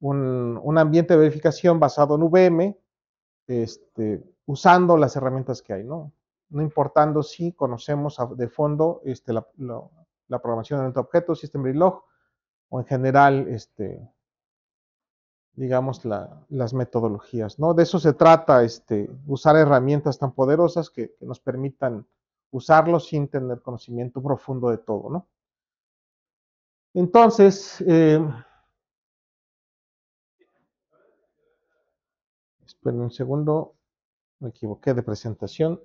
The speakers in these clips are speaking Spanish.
un ambiente de verificación basado en VM, usando las herramientas que hay, ¿no? No importando si conocemos de fondo la programación de objetos, System Verilog, o en general, digamos, las metodologías, ¿no? De eso se trata, usar herramientas tan poderosas que nos permitan usarlo sin tener conocimiento profundo de todo, ¿no? Entonces, esperen un segundo, me equivoqué de presentación.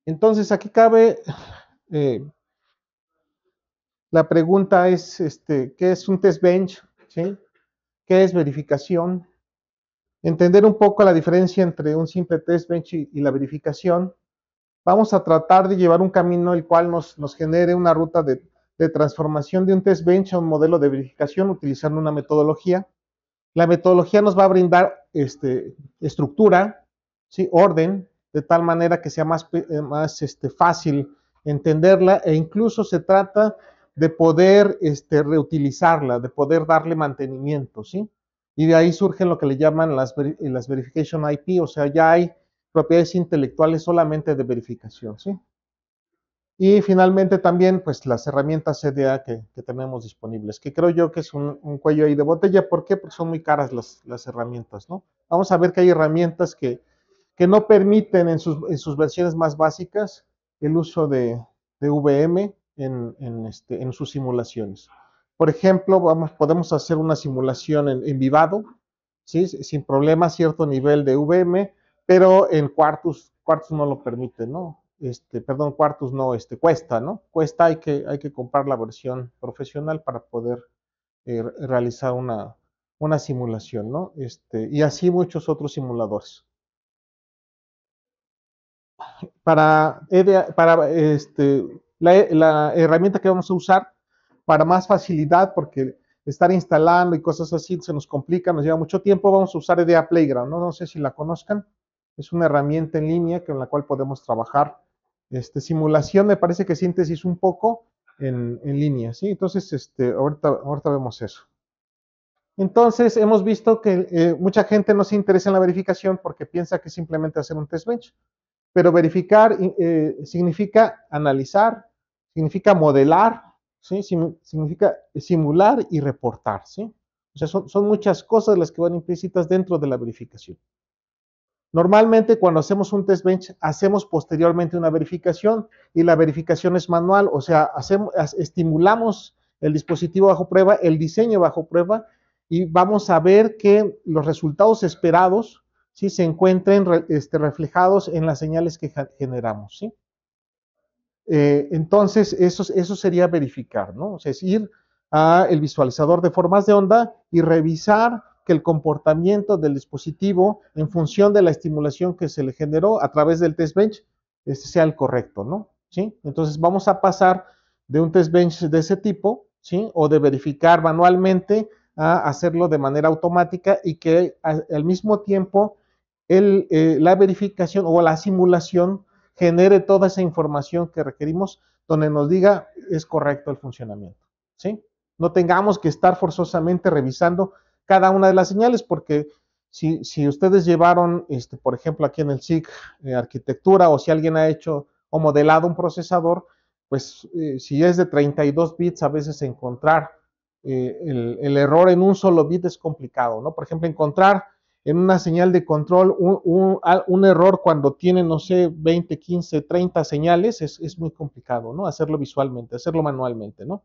Entonces, aquí cabe eh, la pregunta es, ¿qué es un test bench? ¿Sí? ¿Qué es verificación? Entender un poco la diferencia entre un simple test bench y la verificación. Vamos a tratar de llevar un camino el cual nos genere una ruta de transformación de un test bench a un modelo de verificación utilizando una metodología. La metodología nos va a brindar estructura, ¿sí? Orden, de tal manera que sea más fácil entenderla e incluso se trata de poder reutilizarla, de poder darle mantenimiento, ¿sí? Y de ahí surgen lo que le llaman las verification IP, o sea, ya hay propiedades intelectuales solamente de verificación, ¿sí? Y finalmente también, pues, las herramientas CDA que tenemos disponibles, que creo yo que es un cuello ahí de botella. ¿Por qué? Porque son muy caras las herramientas, ¿no? Vamos a ver que hay herramientas que no permiten en sus versiones más básicas el uso de VM en sus simulaciones. Por ejemplo, podemos hacer una simulación en Vivado, ¿sí? Sin problema, cierto nivel de VM, pero en Quartus no lo permite, ¿no? Perdón, Quartus no, Cuesta, ¿no? Cuesta hay que comprar la versión profesional para poder realizar una simulación, ¿no? Y así muchos otros simuladores. La herramienta que vamos a usar para más facilidad, porque estar instalando y cosas así se nos complica, nos lleva mucho tiempo, vamos a usar EDA Playground, ¿no? No sé si la conozcan, es una herramienta en línea con la cual podemos trabajar simulación, me parece que síntesis un poco en línea, ¿sí? Entonces, ahorita vemos eso. Entonces, hemos visto que mucha gente no se interesa en la verificación porque piensa que simplemente hacer un test bench. Pero verificar significa analizar, significa modelar, ¿sí? Significa simular y reportar, ¿sí? O sea, son muchas cosas las que van implícitas dentro de la verificación. Normalmente cuando hacemos un test bench, hacemos posteriormente una verificación y la verificación es manual, o sea, estimulamos el dispositivo bajo prueba, el diseño bajo prueba y vamos a ver que los resultados esperados, ¿sí? Se encuentren reflejados en las señales que generamos, ¿sí? Entonces, eso sería verificar, ¿no? O sea, es ir al visualizador de formas de onda y revisar que el comportamiento del dispositivo en función de la estimulación que se le generó a través del test bench sea el correcto, ¿no? ¿Sí? Entonces vamos a pasar de un test bench de ese tipo, ¿sí? O de verificar manualmente a hacerlo de manera automática y que al mismo tiempo la verificación o la simulación genere toda esa información que requerimos donde nos diga es correcto el funcionamiento, ¿sí? No tengamos que estar forzosamente revisando cada una de las señales porque si ustedes llevaron, por ejemplo, aquí en el SIG arquitectura o si alguien ha hecho o modelado un procesador, pues si es de 32 bits, a veces encontrar el error en un solo bit es complicado, ¿no? Por ejemplo, encontrar en una señal de control un error cuando tiene, no sé, 20, 15, 30 señales, es muy complicado, ¿no? Hacerlo visualmente, hacerlo manualmente, ¿no?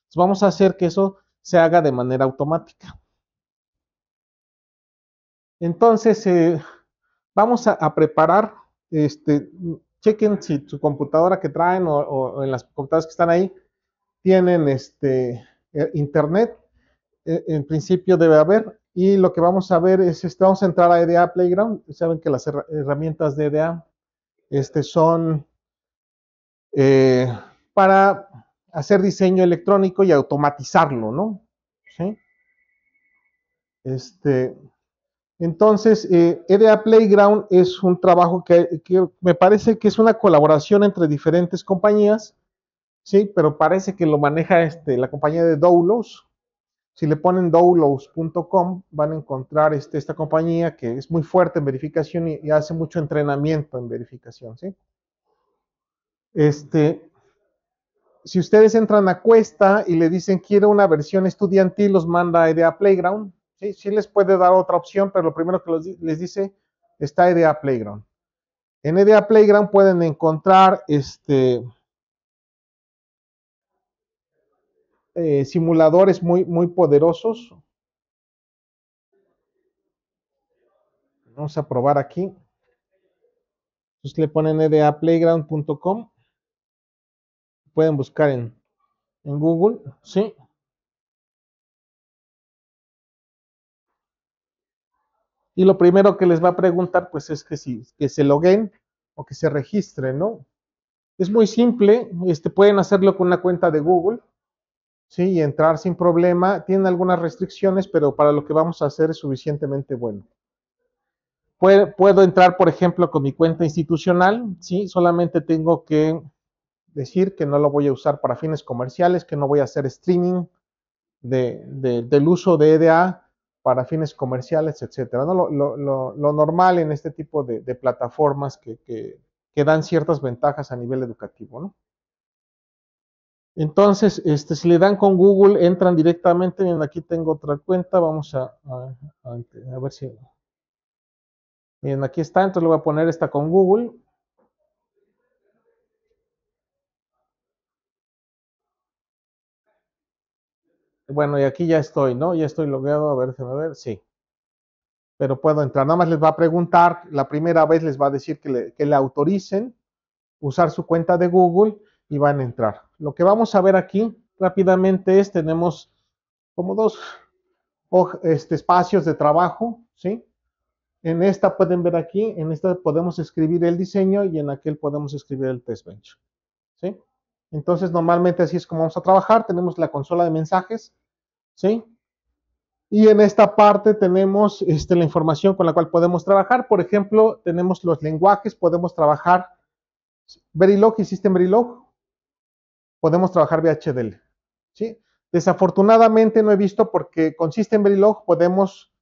Entonces vamos a hacer que eso se haga de manera automática. Entonces, vamos a preparar, chequen si su computadora que traen o en las computadoras que están ahí tienen internet. En principio debe haber. Y lo que vamos a ver es, vamos a entrar a EDA Playground. Saben que las herramientas de EDA son para hacer diseño electrónico y automatizarlo, ¿no? ¿sí? Entonces, EDA Playground es un trabajo que me parece que es una colaboración entre diferentes compañías, ¿sí? Pero parece que lo maneja la compañía de Doulos. Si le ponen doulos.com van a encontrar esta compañía que es muy fuerte en verificación y hace mucho entrenamiento en verificación, ¿sí? Si ustedes entran a Cuesta y le dicen quiero una versión estudiantil, los manda a EDA Playground. Sí, sí les puede dar otra opción, pero lo primero que les dice está EDA Playground. En EDA Playground pueden encontrar simuladores muy poderosos. Vamos a probar aquí. Entonces le ponen edaplayground.com. Pueden buscar en Google, ¿sí? Y lo primero que les va a preguntar, pues es que se loguen o que se registren, ¿no? Es muy simple, pueden hacerlo con una cuenta de Google, ¿sí? Y entrar sin problema. Tienen algunas restricciones, pero para lo que vamos a hacer es suficientemente bueno. Puedo entrar, por ejemplo, con mi cuenta institucional, ¿sí? Solamente tengo que decir que no lo voy a usar para fines comerciales, que no voy a hacer streaming del uso de EDA para fines comerciales, etcétera, ¿no? Lo normal en este tipo de plataformas que dan ciertas ventajas a nivel educativo, ¿no? Entonces, si le dan con Google, entran directamente. Miren, aquí tengo otra cuenta. Vamos a ver si. Miren, aquí está. Entonces le voy a poner esta con Google. Bueno, y aquí ya estoy, ¿no? Ya estoy logueado. A ver, déjenme ver. Sí. Pero puedo entrar. Nada más les va a preguntar. La primera vez les va a decir que le autoricen usar su cuenta de Google y van a entrar. Lo que vamos a ver aquí rápidamente es, tenemos como dos espacios de trabajo, ¿sí? En esta pueden ver aquí, en esta podemos escribir el diseño y en aquel podemos escribir el test bench, ¿sí? Entonces, normalmente así es como vamos a trabajar. Tenemos la consola de mensajes, ¿sí? Y en esta parte tenemos la información con la cual podemos trabajar. Por ejemplo, tenemos los lenguajes, podemos trabajar Verilog y System Verilog, podemos trabajar VHDL, ¿sí? Desafortunadamente no he visto porque con System Verilog podemos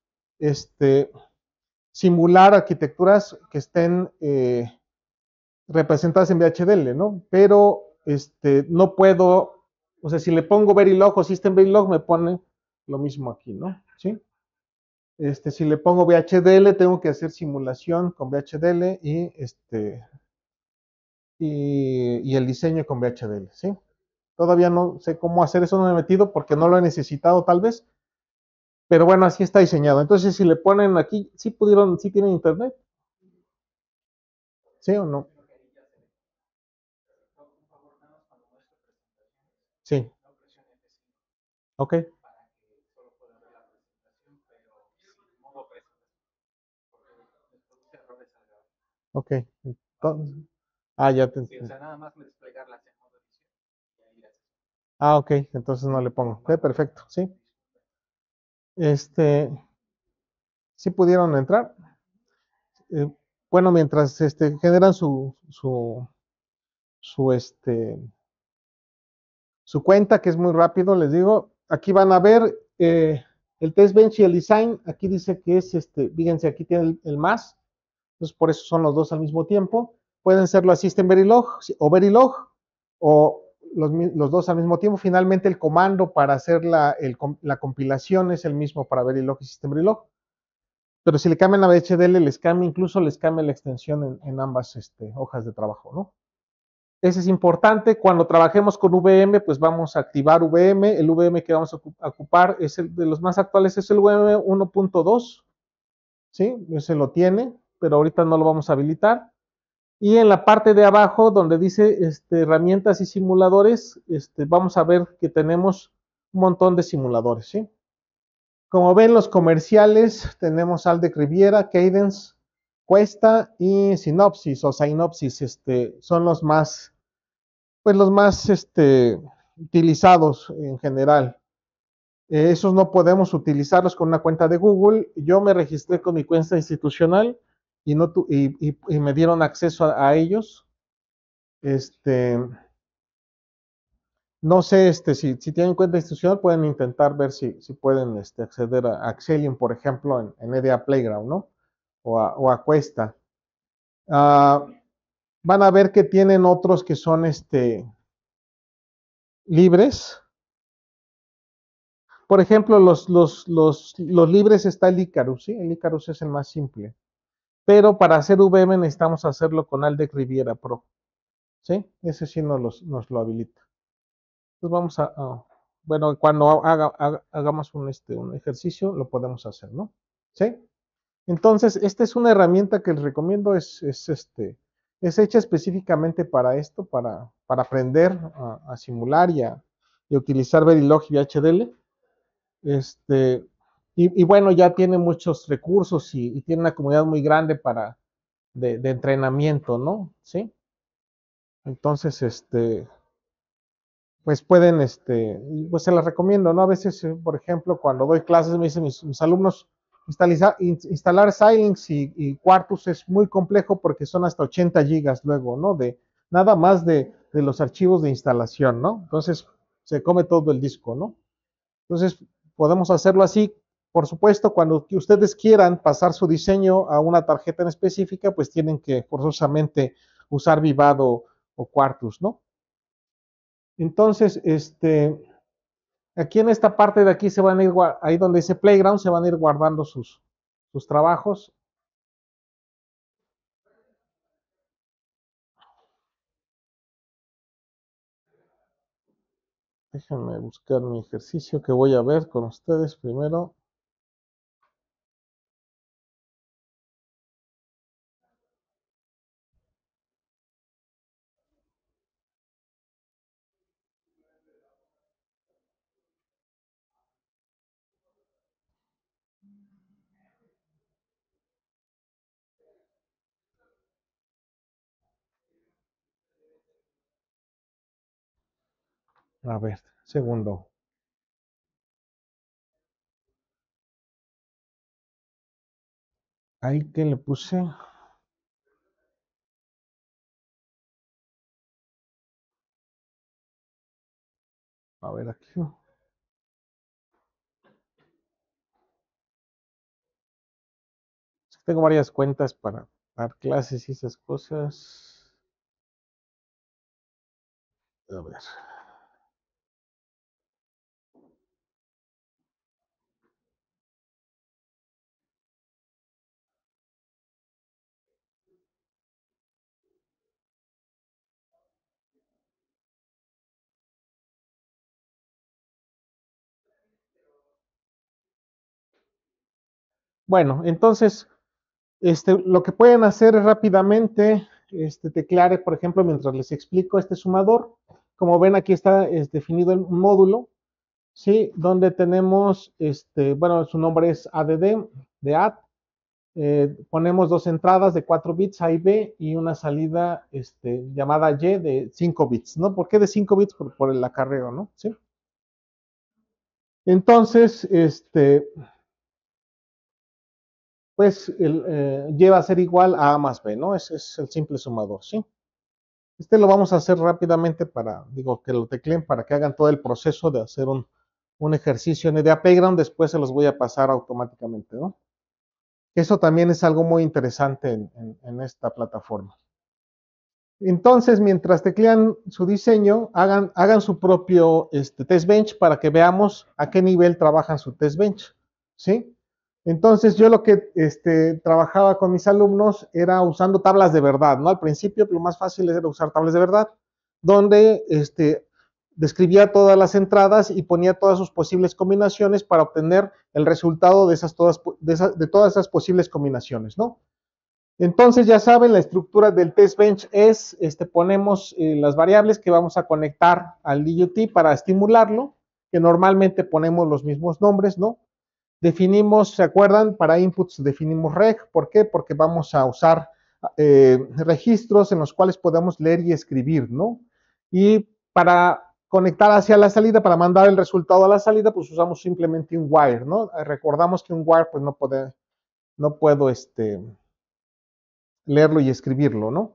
simular arquitecturas que estén representadas en VHDL, ¿no? Pero no puedo, o sea, si le pongo Verilog o System Verilog me pone lo mismo aquí, ¿no? ¿Sí? Si le pongo VHDL tengo que hacer simulación con VHDL y el diseño con VHDL, ¿sí? Todavía no sé cómo hacer eso, no me he metido porque no lo he necesitado tal vez, pero bueno, así está diseñado. Entonces, si le ponen aquí, ¿sí pudieron, sí tienen internet? ¿Sí o no? Sí, ok, ok. Entonces, ya te entiendo. Ok, entonces no le pongo. Ok, perfecto, sí. Este, sí pudieron entrar. Eh, bueno, mientras generan su, su cuenta, que es muy rápido, les digo, aquí van a ver el test bench y el design. Aquí dice que es, fíjense, aquí tiene el más, entonces por eso son los dos al mismo tiempo. Pueden serlo System Verilog o los dos al mismo tiempo. Finalmente el comando para hacer la compilación es el mismo para Verilog y System Verilog. Pero si le cambian a VHDL, incluso les cambia la extensión en ambas hojas de trabajo, ¿no? Ese es importante. Cuando trabajemos con VM, pues vamos a activar VM. El VM que vamos a ocupar es el de los más actuales, es el VM 1.2, ¿sí? Ese lo tiene, pero ahorita no lo vamos a habilitar. Y en la parte de abajo, donde dice herramientas y simuladores, vamos a ver que tenemos un montón de simuladores, ¿sí? Como ven, los comerciales, tenemos Aldec Riviera, Cadence, Cuesta y Synopsys o Synopsys, son los más, pues los más utilizados en general. Esos no podemos utilizarlos con una cuenta de Google. Yo me registré con mi cuenta institucional y, no y me dieron acceso a ellos. No sé si tienen cuenta institucional, pueden intentar ver si pueden acceder a Axelium, por ejemplo, en EDA Playground, ¿no? O a Cuesta. Van a ver que tienen otros que son libres. Por ejemplo, los libres está el Icarus, ¿sí? El Icarus es el más simple. Pero para hacer VM necesitamos hacerlo con Aldec Riviera Pro, ¿sí? Ese sí nos lo habilita. Entonces vamos bueno, cuando hagamos un ejercicio, lo podemos hacer, ¿no? ¿Sí? Entonces, esta es una herramienta que les recomiendo, es hecha específicamente para esto, para aprender a simular y utilizar Verilog y VHDL. Y bueno, ya tiene muchos recursos y tiene una comunidad muy grande de entrenamiento, ¿no? ¿Sí? Entonces, pues pueden, pues se las recomiendo, ¿no? A veces, por ejemplo, cuando doy clases me dicen mis alumnos, instalar Xilinx y Quartus es muy complejo porque son hasta 80 gigas luego, ¿no? Nada más de los archivos de instalación, ¿no? Entonces, se come todo el disco, ¿no? Entonces, podemos hacerlo así. Por supuesto, cuando ustedes quieran pasar su diseño a una tarjeta en específica, pues tienen que forzosamente usar Vivado o Quartus, ¿no? Entonces, aquí en esta parte de aquí se van a ir, ahí donde dice Playground, se van a ir guardando sus trabajos. Déjenme buscar mi ejercicio que voy a ver con ustedes primero. A ver, segundo. Ahí que le puse. A ver aquí. Tengo varias cuentas para dar clases y esas cosas. A ver. Bueno, entonces, lo que pueden hacer es rápidamente, teclear, por ejemplo, mientras les explico este sumador. Como ven, aquí está definido el módulo, ¿sí? Donde tenemos, bueno, su nombre es ADD, de add. Ponemos dos entradas de 4 bits, A y B, y una salida llamada Y de 5 bits, ¿no? ¿Por qué de 5 bits? Por el acarreo, ¿no? ¿Sí? Entonces, pues Y va a ser igual a A más B, ¿no? Es el simple sumador, ¿sí? Lo vamos a hacer rápidamente digo, que lo tecleen para que hagan todo el proceso de hacer un ejercicio en EDA Playground, después se los voy a pasar automáticamente, ¿no? Eso también es algo muy interesante en esta plataforma. Entonces, mientras teclean su diseño, hagan su propio test bench para que veamos a qué nivel trabajan su test bench, ¿sí? Entonces, yo lo que trabajaba con mis alumnos era usando tablas de verdad, ¿no? Al principio, lo más fácil era usar tablas de verdad, donde describía todas las entradas y ponía todas sus posibles combinaciones para obtener el resultado de todas esas posibles combinaciones, ¿no? Entonces, ya saben, la estructura del test bench es, ponemos las variables que vamos a conectar al DUT para estimularlo, que normalmente ponemos los mismos nombres, ¿no? Definimos, ¿se acuerdan? Para inputs definimos reg. ¿Por qué? Porque vamos a usar registros en los cuales podemos leer y escribir, ¿no? Y para conectar hacia la salida para mandar el resultado a la salida, pues usamos simplemente un wire, ¿no? Recordamos que un wire, pues no puedo leerlo y escribirlo, ¿no?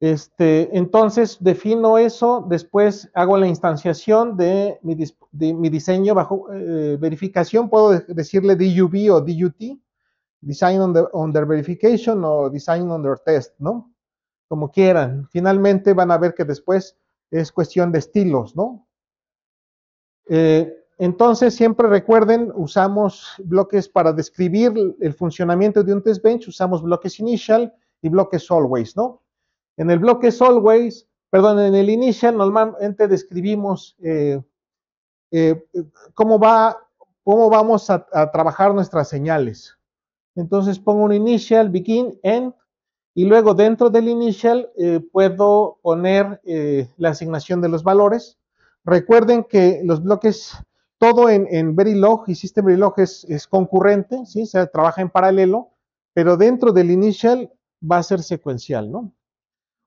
Entonces defino eso, después hago la instanciación de mi diseño bajo verificación, puedo decirle DUV o DUT, Design Under Verification o Design Under Test, ¿no? Como quieran. Finalmente van a ver que después es cuestión de estilos, ¿no? Entonces, siempre recuerden, usamos bloques para describir el funcionamiento de un test bench, usamos bloques initial y bloques always, ¿no? En el bloque always, perdón, en el initial normalmente describimos cómo vamos a trabajar nuestras señales. Entonces pongo un initial, begin, end, y luego dentro del initial puedo poner la asignación de los valores. Recuerden que los bloques, todo en Verilog y System Verilog es concurrente, ¿sí? Se trabaja en paralelo, pero dentro del initial va a ser secuencial, ¿no?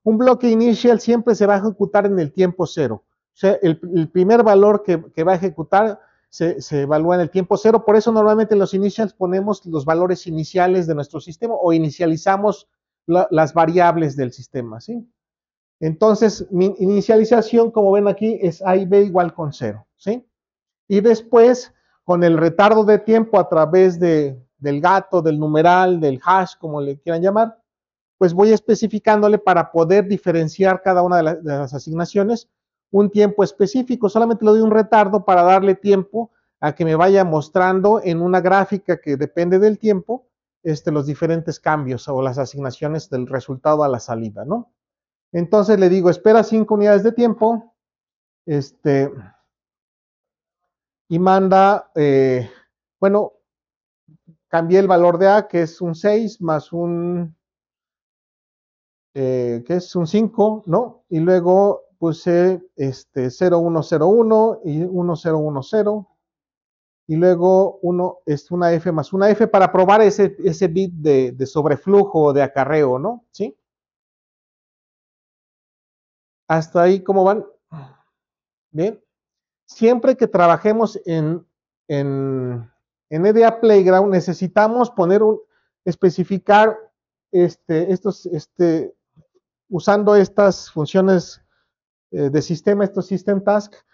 Un bloque initial siempre se va a ejecutar en el tiempo cero. O sea, el primer valor que va a ejecutar se evalúa en el tiempo cero. Por eso normalmente en los initials ponemos los valores iniciales de nuestro sistema o inicializamos las variables del sistema, ¿sí? Entonces, mi inicialización, como ven aquí, es A y B igual con 0, ¿sí? Y después, con el retardo de tiempo a través del gato, del numeral, del hash, como le quieran llamar, pues voy especificándole para poder diferenciar cada una de las asignaciones un tiempo específico. Solamente le doy un retardo para darle tiempo a que me vaya mostrando en una gráfica que depende del tiempo los diferentes cambios o las asignaciones del resultado a la salida, ¿no? Entonces le digo, espera 5 unidades de tiempo, y manda, bueno, cambié el valor de A, que es un 6, más que es un 5, ¿no? Y luego puse 0101 y 1010, y luego una F más una F para probar ese bit de sobreflujo o de acarreo, ¿no? ¿Sí? Hasta ahí, ¿cómo van? Bien. Siempre que trabajemos en EDA Playground, necesitamos especificar usando estas funciones de sistema, estos system tasks,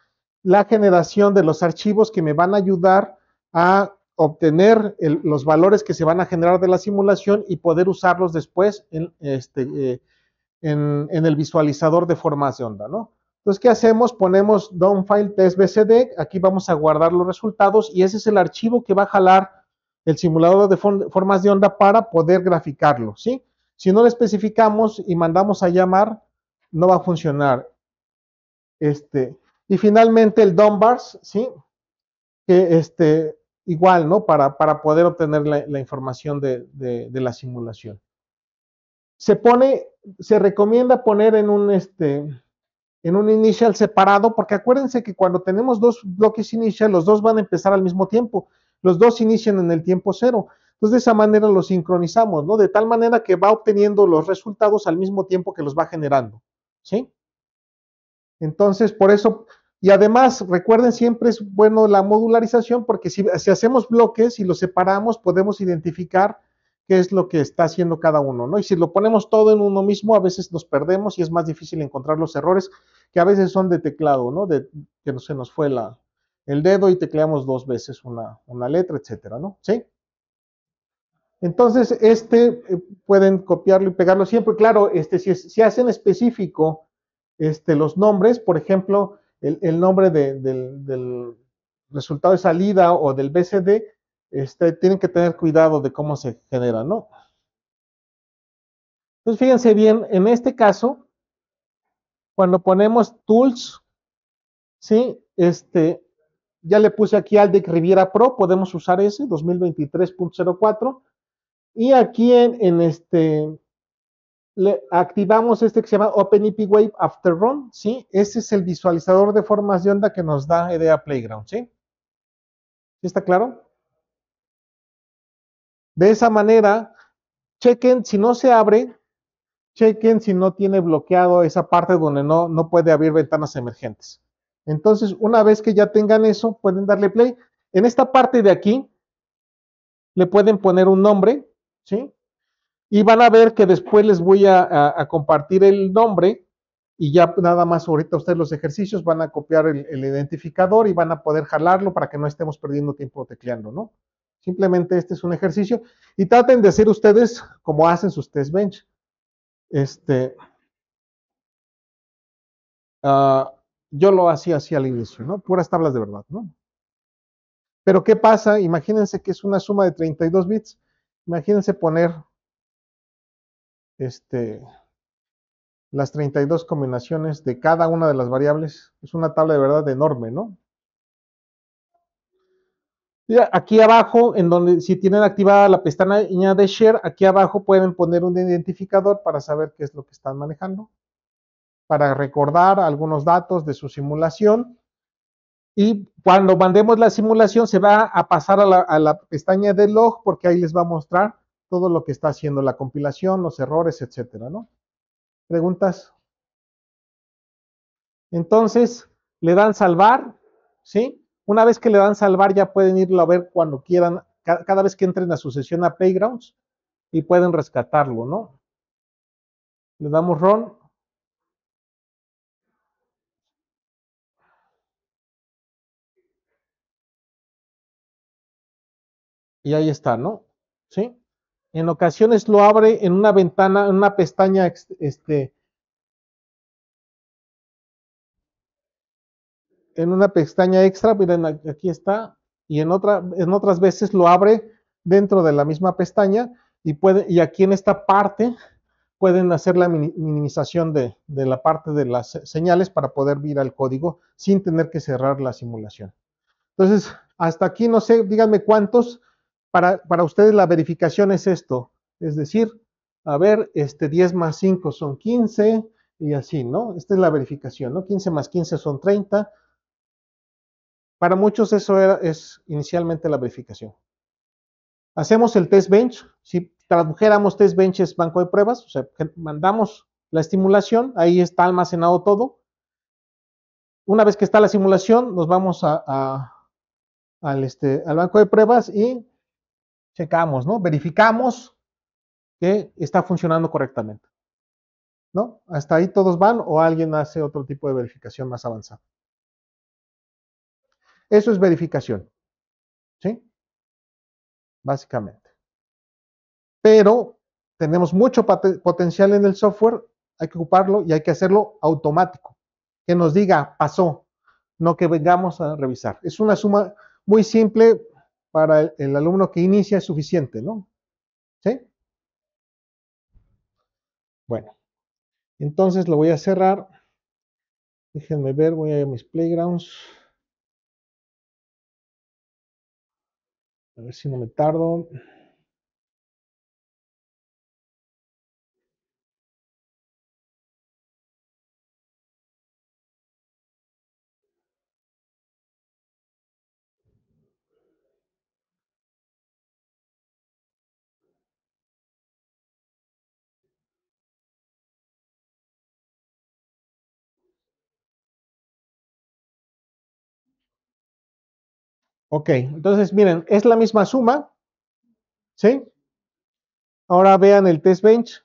la generación de los archivos que me van a ayudar a obtener los valores que se van a generar de la simulación y poder usarlos después en el visualizador de formas de onda, ¿no? Entonces, ¿qué hacemos? Ponemos downfile test.bcd, aquí vamos a guardar los resultados y ese es el archivo que va a jalar el simulador de formas de onda para poder graficarlo, ¿sí? Si no lo especificamos y mandamos a llamar, no va a funcionar. Y finalmente el downbars, ¿sí? Que igual, ¿no? Para poder obtener la información de la simulación. Se recomienda poner en un initial separado, porque acuérdense que cuando tenemos dos bloques initial, los dos van a empezar al mismo tiempo, los dos inician en el tiempo cero. Entonces, de esa manera los sincronizamos, ¿no? De tal manera que va obteniendo los resultados al mismo tiempo que los va generando, ¿sí? Entonces, por eso, y además, recuerden, siempre es bueno la modularización, porque si hacemos bloques y los separamos, podemos identificar qué es lo que está haciendo cada uno, ¿no? Y si lo ponemos todo en uno mismo, a veces nos perdemos y es más difícil encontrar los errores, que a veces son de teclado, ¿no? Que se nos fue el dedo y tecleamos 2 veces una letra, etcétera, ¿no? ¿Sí? Entonces, pueden copiarlo y pegarlo siempre. Claro, si hacen específico los nombres, por ejemplo, el nombre del resultado de salida o del BCD, tienen que tener cuidado de cómo se genera, ¿no? Entonces, fíjense bien, en este caso, cuando ponemos tools, ¿sí? Ya le puse aquí Aldec Riviera Pro, podemos usar ese, 2023.04, y aquí activamos que se llama OpenEP Wave After Run, ¿sí? Ese es el visualizador de formas de onda que nos da EDA Playground, ¿sí? ¿Sí está claro? De esa manera, chequen, si no se abre, chequen si no tiene bloqueado esa parte donde no puede abrir ventanas emergentes. Entonces, una vez que ya tengan eso, pueden darle play. En esta parte de aquí, le pueden poner un nombre, ¿sí? Y van a ver que después les voy a compartir el nombre y ya nada más ahorita ustedes los ejercicios van a copiar el identificador y van a poder jalarlo para que no estemos perdiendo tiempo tecleando, ¿no? Simplemente este es un ejercicio y traten de hacer ustedes como hacen sus test bench. Yo lo hacía así al inicio, ¿no? Puras tablas de verdad, ¿no? Pero ¿qué pasa? Imagínense que es una suma de 32 bits. Imagínense poner este, las 32 combinaciones de cada una de las variables. Es una tabla de verdad enorme, ¿no? Y aquí abajo, en donde si tienen activada la pestaña de Share, aquí abajo pueden poner un identificador para saber qué es lo que están manejando, para recordar algunos datos de su simulación. Y cuando mandemos la simulación se va a pasar a la pestaña de log porque ahí les va a mostrar todo lo que está haciendo la compilación, los errores, etcétera, ¿no? ¿Preguntas? Entonces, le dan salvar, ¿sí? Una vez que le dan salvar ya pueden irlo a ver cuando quieran, cada vez que entren a su sesión a Playgrounds y pueden rescatarlo, ¿no? Le damos run y ahí está, ¿no? ¿Sí? En ocasiones lo abre en una ventana, en una pestaña en una pestaña extra, miren, aquí está, y en otras veces lo abre dentro de la misma pestaña y aquí en esta parte pueden hacer la minimización de la parte de las señales para poder ver el código sin tener que cerrar la simulación. Entonces, hasta aquí no sé, díganme cuántos, para ustedes la verificación es esto, es decir, a ver, 10 más 5 son 15 y así, ¿no? Esta es la verificación, ¿no? 15 más 15 son 30. Para muchos eso es inicialmente la verificación. Hacemos el test bench. Si tradujéramos test bench es banco de pruebas, o sea, mandamos la estimulación, ahí está almacenado todo. Una vez que está la simulación, nos vamos al banco de pruebas y checamos, ¿no? Verificamos que está funcionando correctamente, ¿no? Hasta ahí todos van o alguien hace otro tipo de verificación más avanzada. Eso es verificación, ¿sí? Básicamente. Pero tenemos mucho potencial en el software, hay que ocuparlo y hay que hacerlo automático, que nos diga pasó, no que vengamos a revisar. Es una suma muy simple para el alumno que inicia, es suficiente, ¿no? ¿Sí? Bueno, entonces lo voy a cerrar. Déjenme ver, voy a mis playgrounds. A ver si no me tardo. Ok, entonces miren, es la misma suma, ¿sí? Ahora vean el test bench.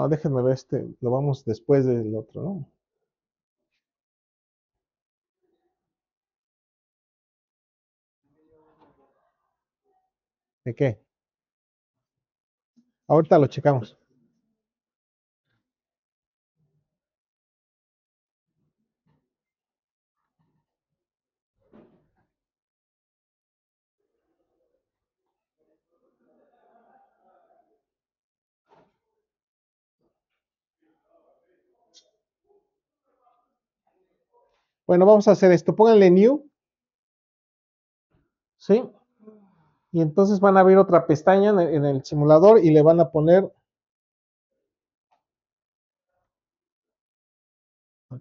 Déjenme ver lo vamos después del otro, ¿no? ¿De qué? Ahorita lo checamos. Bueno, vamos a hacer esto. Pónganle new, ¿sí? Y entonces van a abrir otra pestaña en el simulador y le van a poner.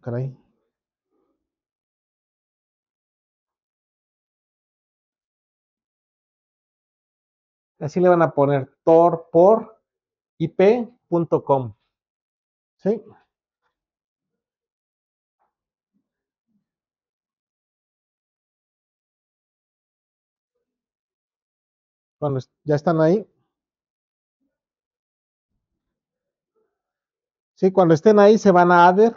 Caray. Así le van a poner tor por ip.com. ¿sí? Cuando ya están ahí, ¿sí? Cuando estén ahí se van a Adder,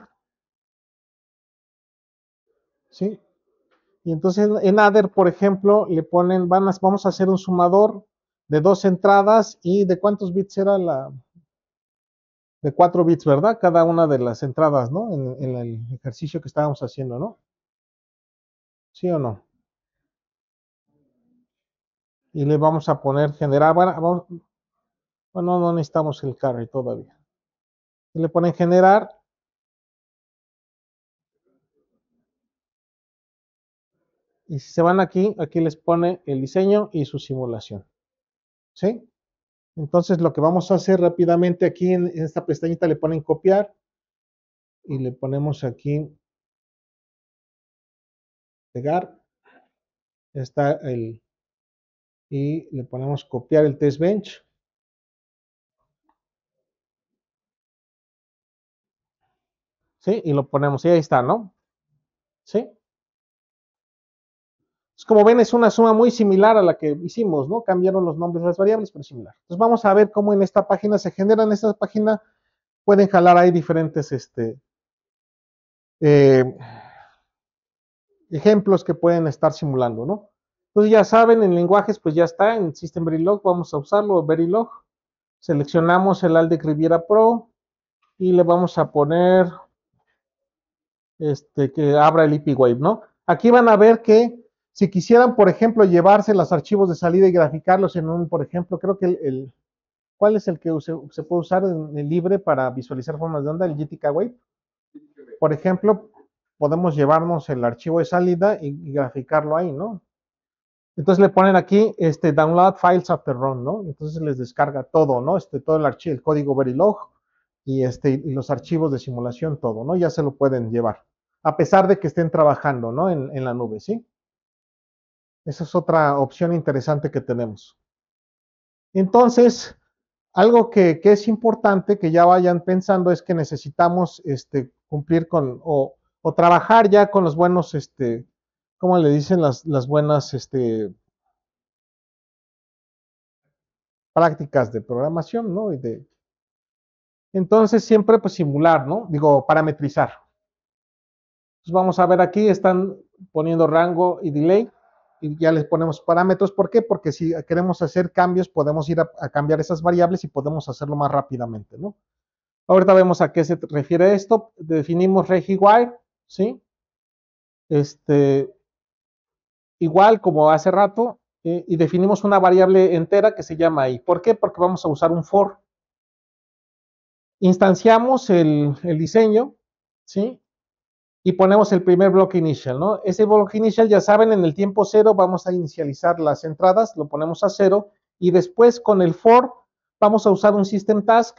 ¿sí? Y entonces en Adder, por ejemplo, le ponen, vamos a hacer un sumador de 2 entradas y ¿de cuántos bits era de 4 bits, ¿verdad? Cada una de las entradas, ¿no? En el ejercicio que estábamos haciendo, ¿no? ¿Sí o no? Y le vamos a poner generar, bueno, no necesitamos el carry todavía. Y le ponen generar y si se van aquí, aquí les pone el diseño y su simulación, ¿sí? Entonces lo que vamos a hacer rápidamente aquí en esta pestañita le ponen copiar y le ponemos aquí pegar, está y le ponemos copiar el test bench, ¿sí? Y lo ponemos, y ahí está, ¿no? ¿Sí? Pues como ven, es una suma muy similar a la que hicimos, ¿no? Cambiaron los nombres de las variables, pero similar. Entonces vamos a ver cómo en esta página se generan. En esta página pueden jalar ahí diferentes eh, ejemplos que pueden estar simulando, ¿no? Entonces ya saben, en lenguajes, pues ya está, en System Verilog vamos a usarlo, Verilog. Seleccionamos el Aldec Riviera Pro y le vamos a poner que abra el IP Wave, ¿no? Aquí van a ver que si quisieran, por ejemplo, llevarse los archivos de salida y graficarlos en un, por ejemplo, creo que ¿cuál es el que se puede usar en el libre para visualizar formas de onda? El GTK Wave. Por ejemplo, podemos llevarnos el archivo de salida y graficarlo ahí, ¿no? Entonces le ponen aquí download files after run, ¿no? Entonces les descarga todo, ¿no? Todo el archivo, el código Verilog y los archivos de simulación, todo, ¿no? Ya se lo pueden llevar, a pesar de que estén trabajando, ¿no? En la nube, ¿sí? Esa es otra opción interesante que tenemos. Entonces, algo que es importante que ya vayan pensando es que necesitamos cumplir con o trabajar ya con los buenos, ¿cómo le dicen? Las buenas prácticas de programación, ¿no? Entonces, siempre pues simular, ¿no? Digo, parametrizar. Entonces, vamos a ver aquí, están poniendo rango y delay y ya les ponemos parámetros. ¿Por qué? Porque si queremos hacer cambios, podemos ir a cambiar esas variables y podemos hacerlo más rápidamente, ¿no? Ahorita vemos a qué se refiere esto. Definimos regiwire, ¿sí? Igual como hace rato, y definimos una variable entera que se llama i. ¿Por qué? Porque vamos a usar un for. Instanciamos el diseño, ¿sí? Y ponemos el primer bloque inicial, ¿no? Ese bloque inicial, ya saben, en el tiempo 0 vamos a inicializar las entradas, lo ponemos a 0, y después con el for vamos a usar un system task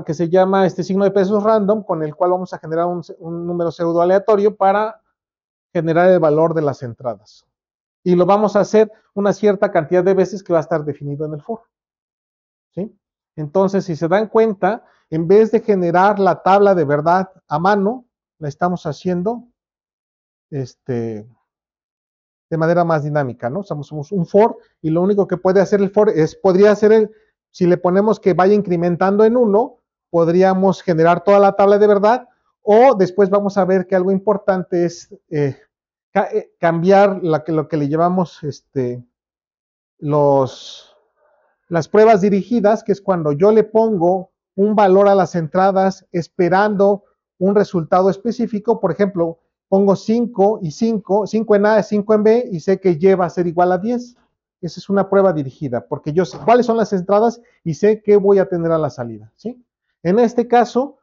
que se llama signo de pesos random, con el cual vamos a generar un número pseudo aleatorio para generar el valor de las entradas. Y lo vamos a hacer una cierta cantidad de veces que va a estar definido en el for, ¿sí? Entonces, si se dan cuenta, en vez de generar la tabla de verdad a mano, la estamos haciendo de manera más dinámica, ¿no? Somos un for y lo único que puede hacer el for podría ser si le ponemos que vaya incrementando en 1, podríamos generar toda la tabla de verdad o después vamos a ver que algo importante es cambiar lo que le llevamos las pruebas dirigidas, que es cuando yo le pongo un valor a las entradas esperando un resultado específico. Por ejemplo, pongo 5 y 5, 5 en A, 5 en B y sé que Y va a ser igual a 10. Esa es una prueba dirigida, porque yo sé cuáles son las entradas y sé qué voy a tener a la salida, ¿sí? En este caso,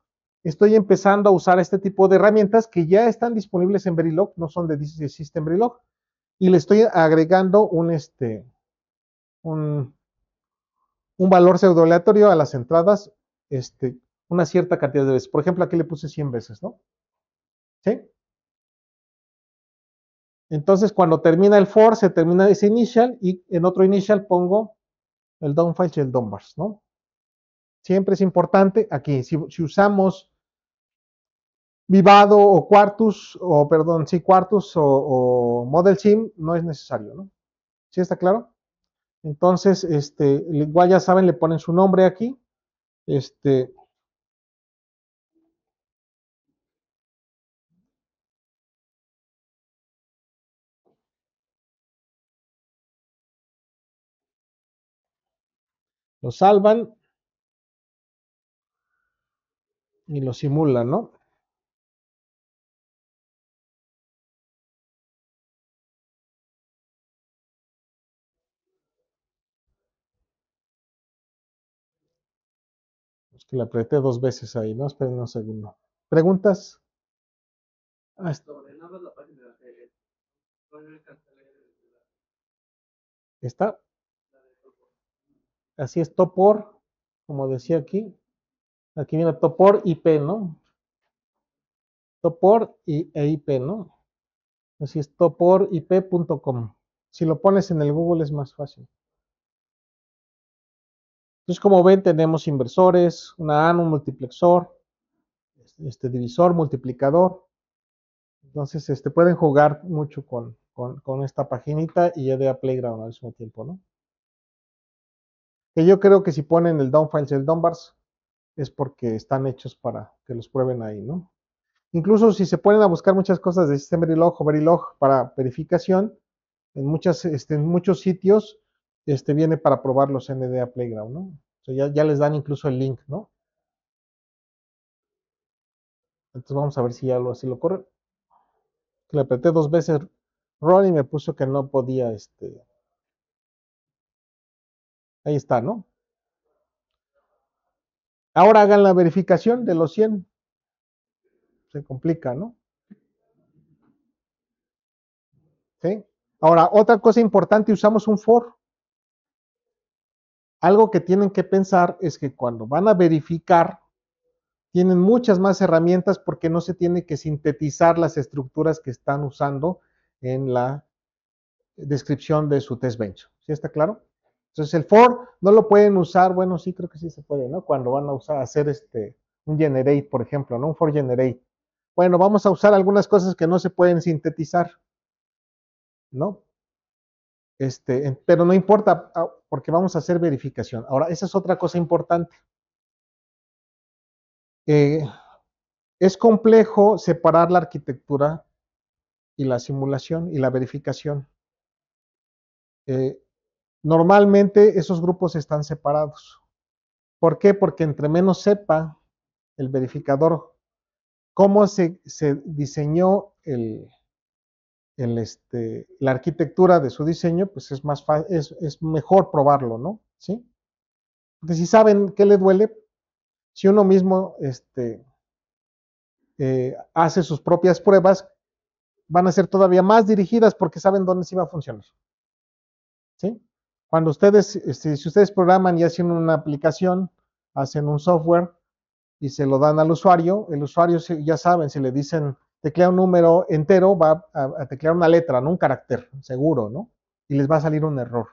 estoy empezando a usar este tipo de herramientas que ya están disponibles en Verilog, no son de System Verilog, y le estoy agregando un un valor pseudo aleatorio a las entradas una cierta cantidad de veces. Por ejemplo, aquí le puse 100 veces, ¿no? ¿Sí? Entonces, cuando termina el for, se termina ese initial y en otro initial pongo el downfile y el downbars, ¿no? Siempre es importante aquí, si usamos Vivado o Quartus, o perdón, sí, Quartus o Model Sim no es necesario, ¿no? ¿Sí está claro? Entonces, igual ya saben, le ponen su nombre aquí, este, lo salvan y lo simulan, ¿no? Es que le apreté dos veces ahí, ¿no? Esperen un segundo. ¿Preguntas? Ah, está. Así es, Topor, como decía aquí. Aquí viene Topor IP, ¿no? Topor e IP, ¿no? Así es, toporip.com. Si lo pones en el Google es más fácil. Entonces, como ven, tenemos inversores, una AND, un multiplexor, divisor, multiplicador. Entonces, pueden jugar mucho con esta paginita y EDA Playground al mismo tiempo, ¿no? Que yo creo que si ponen el downfiles y el downbars es porque están hechos para que los prueben ahí, ¿no? Incluso si se ponen a buscar muchas cosas de System Verilog o Verilog para verificación, en muchos sitios viene para probar los NDA Playground, ¿no? O sea, ya les dan incluso el link, ¿no? Entonces vamos a ver si ya así lo corre. Le apreté dos veces Ron y me puso que no podía, ahí está, ¿no? Ahora hagan la verificación de los 100. Se complica, ¿no? ¿Sí? Ahora, otra cosa importante, usamos un for. Algo que tienen que pensar es que cuando van a verificar, tienen muchas más herramientas porque no se tiene que sintetizar las estructuras que están usando en la descripción de su test bench. ¿Sí está claro? Entonces el for no lo pueden usar, bueno, sí creo que sí se puede, ¿no? Cuando van a hacer un generate, por ejemplo, ¿no? Un for generate. Bueno, vamos a usar algunas cosas que no se pueden sintetizar, ¿no? Pero no importa porque vamos a hacer verificación. Ahora, esa es otra cosa importante. Eh, es complejo separar la arquitectura y la simulación y la verificación. Eh, Normalmente esos grupos están separados. ¿Por qué? Porque entre menos sepa el verificador cómo se diseñó la arquitectura de su diseño, pues es más es mejor probarlo, ¿no? ¿Sí? Porque si saben qué le duele, si uno mismo hace sus propias pruebas, van a ser todavía más dirigidas porque saben dónde sí va a funcionar. ¿Sí? Cuando ustedes, si ustedes programan y hacen una aplicación, hacen un software y se lo dan al usuario, el usuario ya saben, si le dicen teclea un número entero, va a teclear una letra, no un carácter, seguro, ¿no? Y les va a salir un error.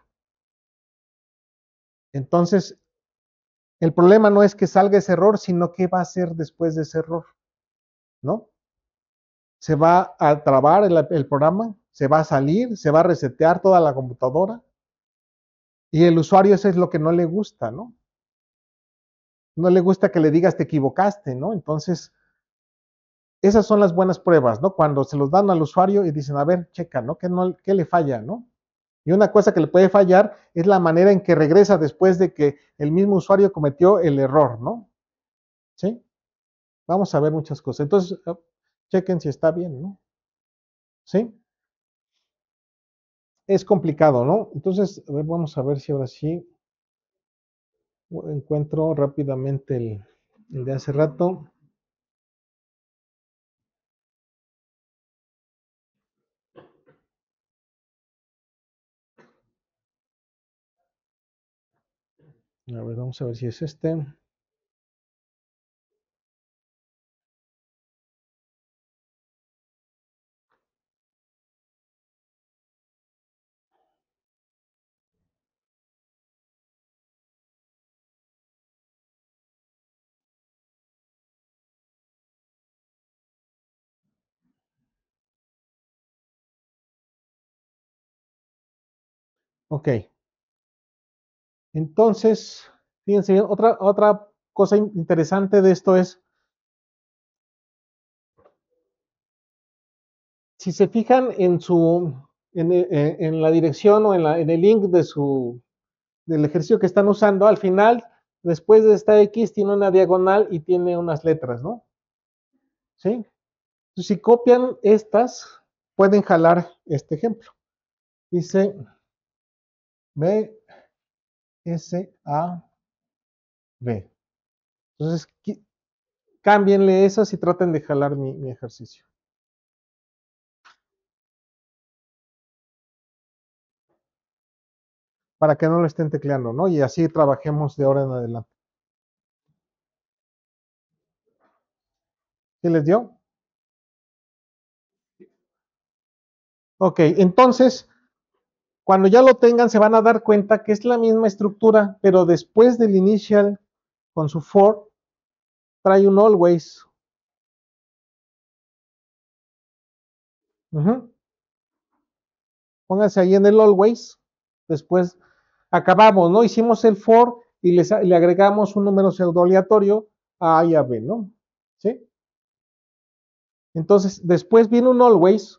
Entonces, el problema no es que salga ese error, sino qué va a hacer después de ese error, ¿no? Se va a trabar el programa, se va a salir, se va a resetear toda la computadora y el usuario eso es lo que no le gusta, ¿no? No le gusta que le digas te equivocaste, ¿no? Entonces, esas son las buenas pruebas, ¿no? Cuando se los dan al usuario y dicen, a ver, checa, ¿no? ¿Qué le falla, ¿no? Y una cosa que le puede fallar es la manera en que regresa después de que el mismo usuario cometió el error, ¿no? ¿Sí? Vamos a ver muchas cosas. Entonces, chequen si está bien, ¿no? ¿Sí? Es complicado, ¿no? Entonces, a ver, vamos a ver si ahora sí encuentro rápidamente el de hace rato. A ver, vamos a ver si es este. Ok. Entonces, fíjense, otra cosa interesante de esto es, si se fijan en la dirección o en el link del ejercicio que están usando, al final, después de esta X, tiene una diagonal y tiene unas letras, ¿no? ¿Sí? Entonces, si copian estas, pueden jalar este ejemplo. Dice B, S, A, B. Entonces, cámbienle esas y traten de jalar mi ejercicio. Para que no lo estén tecleando, ¿no? Y así trabajemos de ahora en adelante. ¿Qué les dio? Ok, entonces, cuando ya lo tengan, se van a dar cuenta que es la misma estructura, pero después del initial con su for, trae un always. Pónganse ahí en el always. Después acabamos, ¿no? Hicimos el for y le agregamos un número pseudo aleatorio a A y a B, ¿no? ¿Sí? Entonces, después viene un always.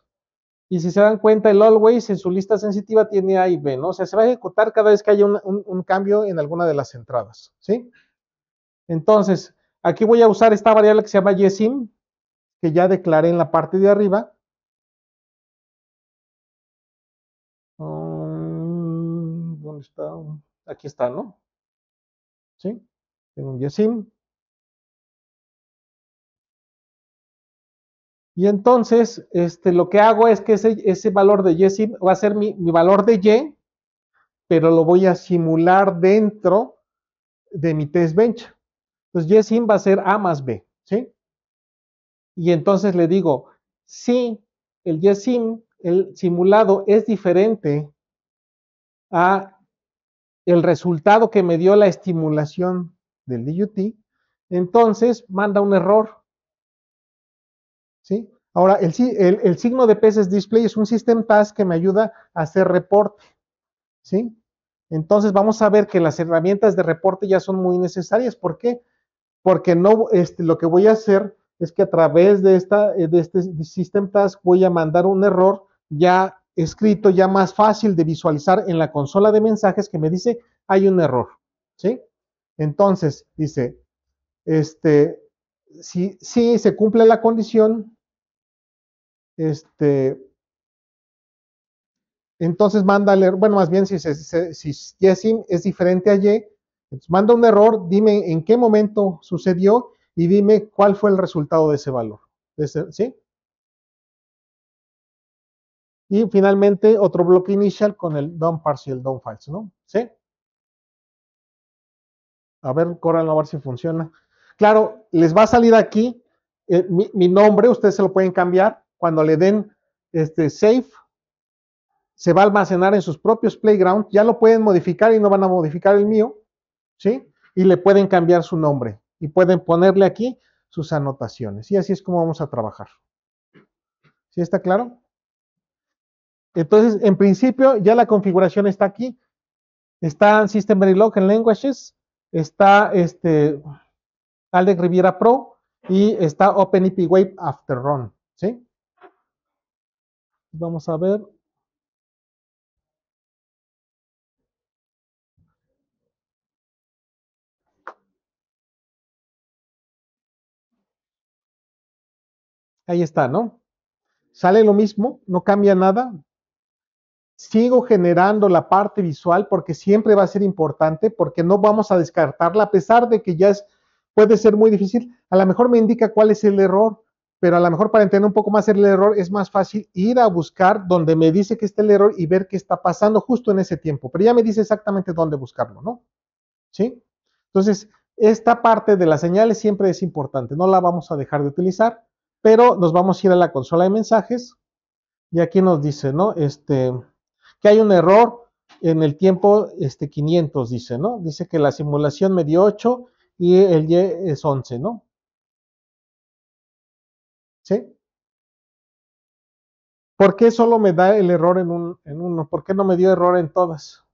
Y si se dan cuenta, el always en su lista sensitiva tiene A y B, ¿no? O sea, se va a ejecutar cada vez que haya un cambio en alguna de las entradas, ¿sí? Entonces, aquí voy a usar esta variable que se llama yesim, que ya declaré en la parte de arriba. ¿Dónde está? Aquí está, ¿no? ¿Sí? Tengo un yesim. Y entonces, lo que hago es que ese valor de yesim va a ser mi valor de y, pero lo voy a simular dentro de mi test bench. Entonces, yesim va a ser A más B, ¿sí? Y entonces le digo, si el yesim, el simulado es diferente a el resultado que me dio la estimulación del DUT, entonces manda un error, ¿sí? Ahora, el signo de PSS Display es un system task que me ayuda a hacer reporte, ¿sí? Entonces vamos a ver que las herramientas de reporte ya son muy necesarias. ¿Por qué? Porque no, lo que voy a hacer es que a través de este System Task voy a mandar un error ya escrito, ya más fácil de visualizar en la consola de mensajes que me dice hay un error, ¿sí? Entonces, dice, si se cumple la condición, entonces manda el error, bueno, más bien si yesim es diferente a y, entonces manda un error, dime en qué momento sucedió y dime cuál fue el resultado de ese valor. ¿Sí? Y finalmente otro bloque inicial con el done partial, done false, ¿no? ¿Sí? A ver, córranlo a ver si funciona. Claro, les va a salir aquí mi nombre, ustedes se lo pueden cambiar. Cuando le den save, se va a almacenar en sus propios playgrounds. Ya lo pueden modificar y no van a modificar el mío, ¿sí? Y le pueden cambiar su nombre y pueden ponerle aquí sus anotaciones. Y así es como vamos a trabajar. ¿Sí está claro? Entonces, en principio, ya la configuración está aquí. Está System Verilog en Languages, está Alex Riviera Pro y está OpenIP Wave After Run, ¿sí? Vamos a ver. Ahí está, ¿no? Sale lo mismo, no cambia nada. Sigo generando la parte visual porque siempre va a ser importante, porque no vamos a descartarla, a pesar de que ya puede ser muy difícil. A lo mejor me indica cuál es el error, pero a lo mejor para entender un poco más el error es más fácil ir a buscar donde me dice que está el error y ver qué está pasando justo en ese tiempo. Pero ya me dice exactamente dónde buscarlo, ¿no? ¿Sí? Entonces, esta parte de las señales siempre es importante, no la vamos a dejar de utilizar, pero nos vamos a ir a la consola de mensajes y aquí nos dice, ¿no? Que hay un error en el tiempo 500, dice, ¿no? Dice que la simulación me dio 8 y el Y es 11, ¿no? ¿Sí? ¿Por qué solo me da el error en uno? ¿Por qué no me dio error en todas?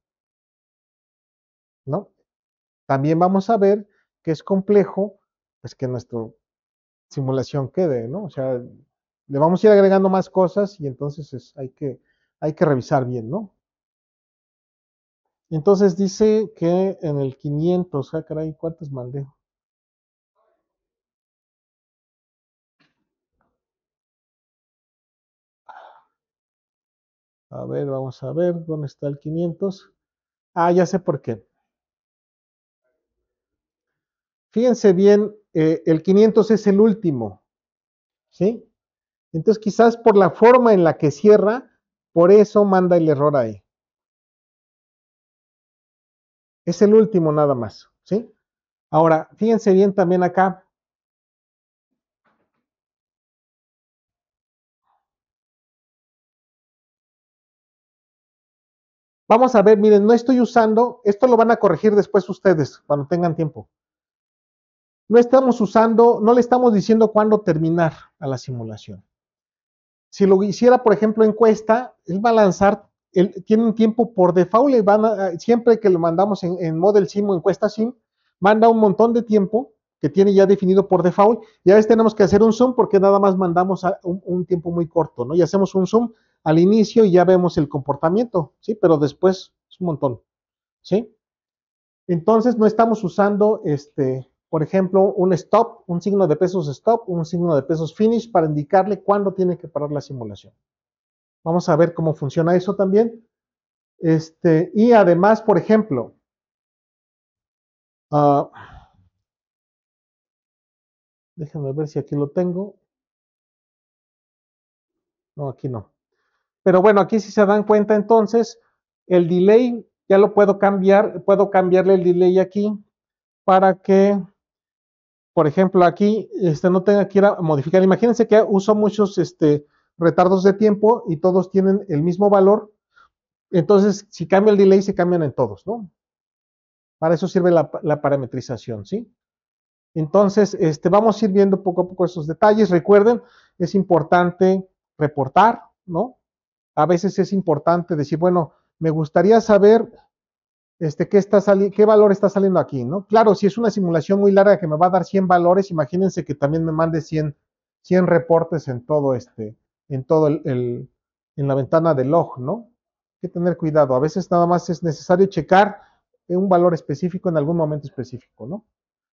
¿No? También vamos a ver que es complejo, pues que nuestra simulación quede, ¿no? O sea, le vamos a ir agregando más cosas y entonces hay que revisar bien, ¿no? Entonces dice que en el 500, ah, caray, ¿cuántos mandé? A ver, vamos a ver, ¿dónde está el 500? Ah, ya sé por qué. Fíjense bien, el 500 es el último, ¿sí? Entonces quizás por la forma en la que cierra, por eso manda el error ahí. Es el último nada más, ¿sí? Ahora, fíjense bien también acá. Vamos a ver, miren, no estoy usando, esto lo van a corregir después ustedes, cuando tengan tiempo. No estamos usando, no le estamos diciendo cuándo terminar a la simulación. Si lo hiciera, por ejemplo, encuesta, él va a lanzar, él tiene un tiempo por default, siempre que lo mandamos en Model Sim o encuesta Sim, manda un montón de tiempo que tiene ya definido por default, y a veces tenemos que hacer un zoom porque nada más mandamos un tiempo muy corto, ¿no? Y hacemos un zoom al inicio y ya vemos el comportamiento, ¿sí? Pero después es un montón, ¿sí? Entonces no estamos usando, por ejemplo, un stop, un signo de pesos stop, un signo de pesos finish para indicarle cuándo tiene que parar la simulación. Vamos a ver cómo funciona eso también. Y además, por ejemplo, uh, déjenme ver si aquí lo tengo. No, aquí no. Pero bueno, aquí si se dan cuenta entonces, el delay ya lo puedo cambiarle el delay aquí para que, por ejemplo, aquí no tenga que ir a modificar. Imagínense que uso muchos retardos de tiempo y todos tienen el mismo valor. Entonces, si cambia el delay, se cambian en todos, ¿no? Para eso sirve la parametrización, ¿sí? Entonces, vamos a ir viendo poco a poco esos detalles. Recuerden, es importante reportar, ¿no? A veces es importante decir, bueno, me gustaría saber qué valor está saliendo aquí, ¿no? Claro, si es una simulación muy larga que me va a dar 100 valores, imagínense que también me mande 100 reportes en todo en la ventana de log, ¿no? Hay que tener cuidado. A veces nada más es necesario checar un valor específico en algún momento específico, ¿no?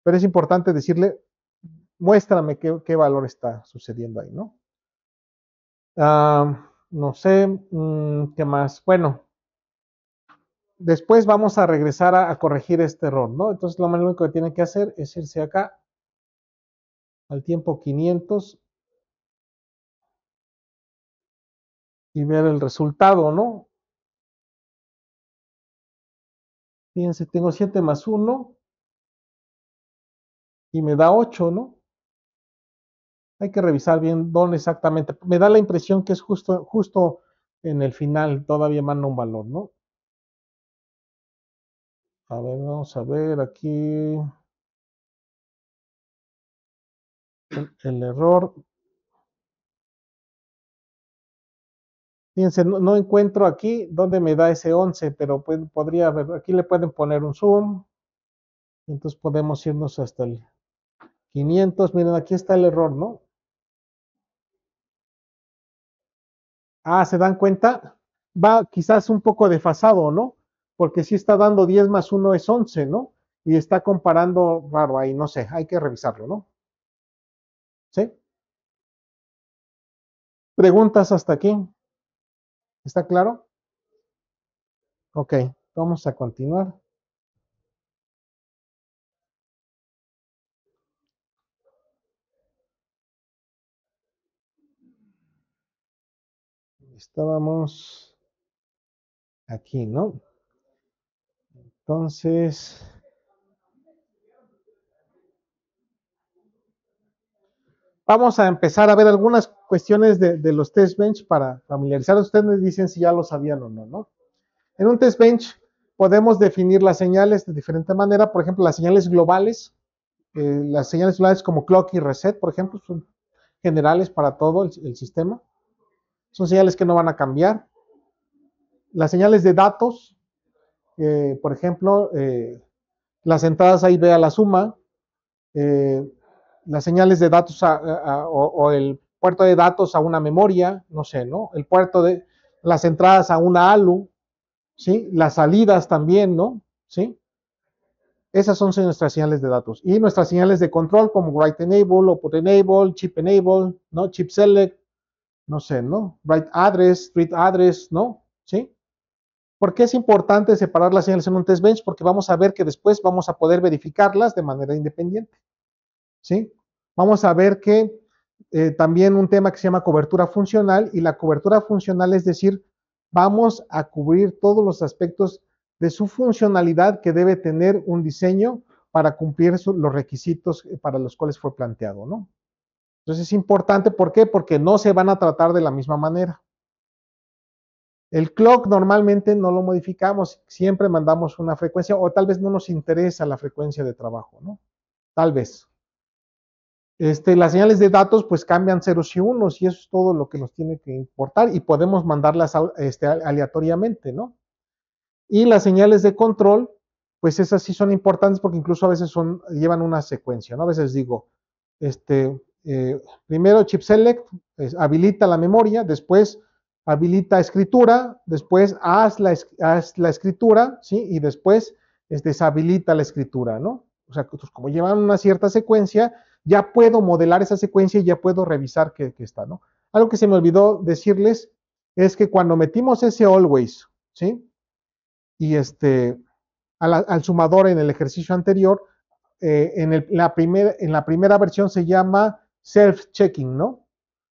Pero es importante decirle, muéstrame qué valor está sucediendo ahí, ¿no? No sé, ¿qué más? Bueno, después vamos a regresar a corregir este error, ¿no? Entonces lo único que tienen que hacer es irse acá al tiempo 500 y ver el resultado, ¿no? Fíjense, tengo 7 más 1 y me da 8, ¿no? Hay que revisar bien dónde exactamente. Me da la impresión que es justo en el final, todavía manda un valor, ¿no? A ver, vamos a ver aquí el error. Fíjense, no encuentro aquí dónde me da ese 11, pero podría haber, aquí le pueden poner un zoom. Entonces podemos irnos hasta el 500. Miren, aquí está el error, ¿no? Ah, ¿se dan cuenta? Va quizás un poco desfasado, ¿no? Porque si está dando 10 más 1 es 11, ¿no? Y está comparando raro ahí, no sé, hay que revisarlo, ¿no? ¿Sí? ¿Preguntas hasta aquí? ¿Está claro? Ok, vamos a continuar. Estábamos aquí, ¿no? Entonces, vamos a empezar a ver algunas cuestiones de los test bench para familiarizar. Ustedes me dicen si ya lo sabían o no, ¿no? En un test bench podemos definir las señales de diferente manera. Por ejemplo, las señales globales como clock y reset, por ejemplo, son generales para todo el sistema. son señales que no van a cambiar. Las señales de datos, por ejemplo, las entradas A y B a la suma, las señales de datos o el puerto de datos a una memoria, no sé, ¿no? El puerto de las entradas a una ALU, ¿sí? Las salidas también, ¿no? ¿Sí? Esas son nuestras señales de datos. Y nuestras señales de control como write enable, output enable, chip enable, ¿no? Chip select, no sé, ¿no? Write address, street address, ¿no? ¿Sí? ¿Por qué es importante separar las señales en un test bench? Porque vamos a ver que después vamos a poder verificarlas de manera independiente, ¿sí? Vamos a ver que también un tema que se llama cobertura funcional, y la cobertura funcional es decir, vamos a cubrir todos los aspectos de su funcionalidad que debe tener un diseño para cumplir los requisitos para los cuales fue planteado, ¿no? Entonces es importante, ¿por qué? Porque no se van a tratar de la misma manera. El clock normalmente no lo modificamos, siempre mandamos una frecuencia, o tal vez no nos interesa la frecuencia de trabajo, ¿no? Tal vez. Las señales de datos pues cambian ceros y unos, y eso es todo lo que nos tiene que importar, y podemos mandarlas aleatoriamente, ¿no? Y las señales de control, pues esas sí son importantes porque incluso a veces llevan una secuencia, ¿no? A veces digo, primero chip select, habilita la memoria, después habilita escritura, después haz la escritura, ¿sí? Y después deshabilita la escritura, ¿no? O sea, pues, como llevan una cierta secuencia, ya puedo modelar esa secuencia y ya puedo revisar que está, ¿no? Algo que se me olvidó decirles es que cuando metimos ese always, ¿sí? Y al sumador en el ejercicio anterior, en la primera versión se llama self-checking, ¿no?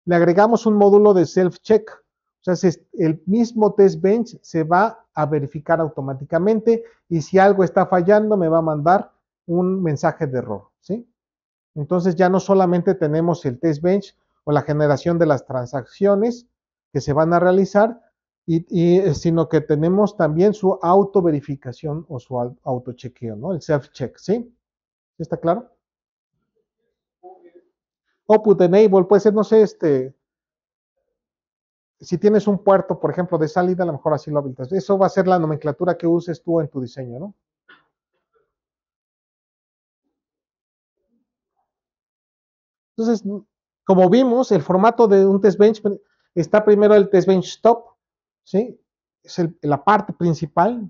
Le agregamos un módulo de self-check. O sea, el mismo test bench se va a verificar automáticamente, y si algo está fallando me va a mandar un mensaje de error, ¿sí? Entonces ya no solamente tenemos el test bench o la generación de las transacciones que se van a realizar, sino que tenemos también su autoverificación o su autochequeo, ¿no? El self-check, ¿sí? ¿Sí está claro? Output enable puede ser, no sé, si tienes un puerto, por ejemplo, de salida, a lo mejor así lo habilitas. Eso va a ser la nomenclatura que uses tú en tu diseño, ¿no? Entonces, como vimos, el formato de un test bench está primero el test bench stop, ¿sí? Es la parte principal,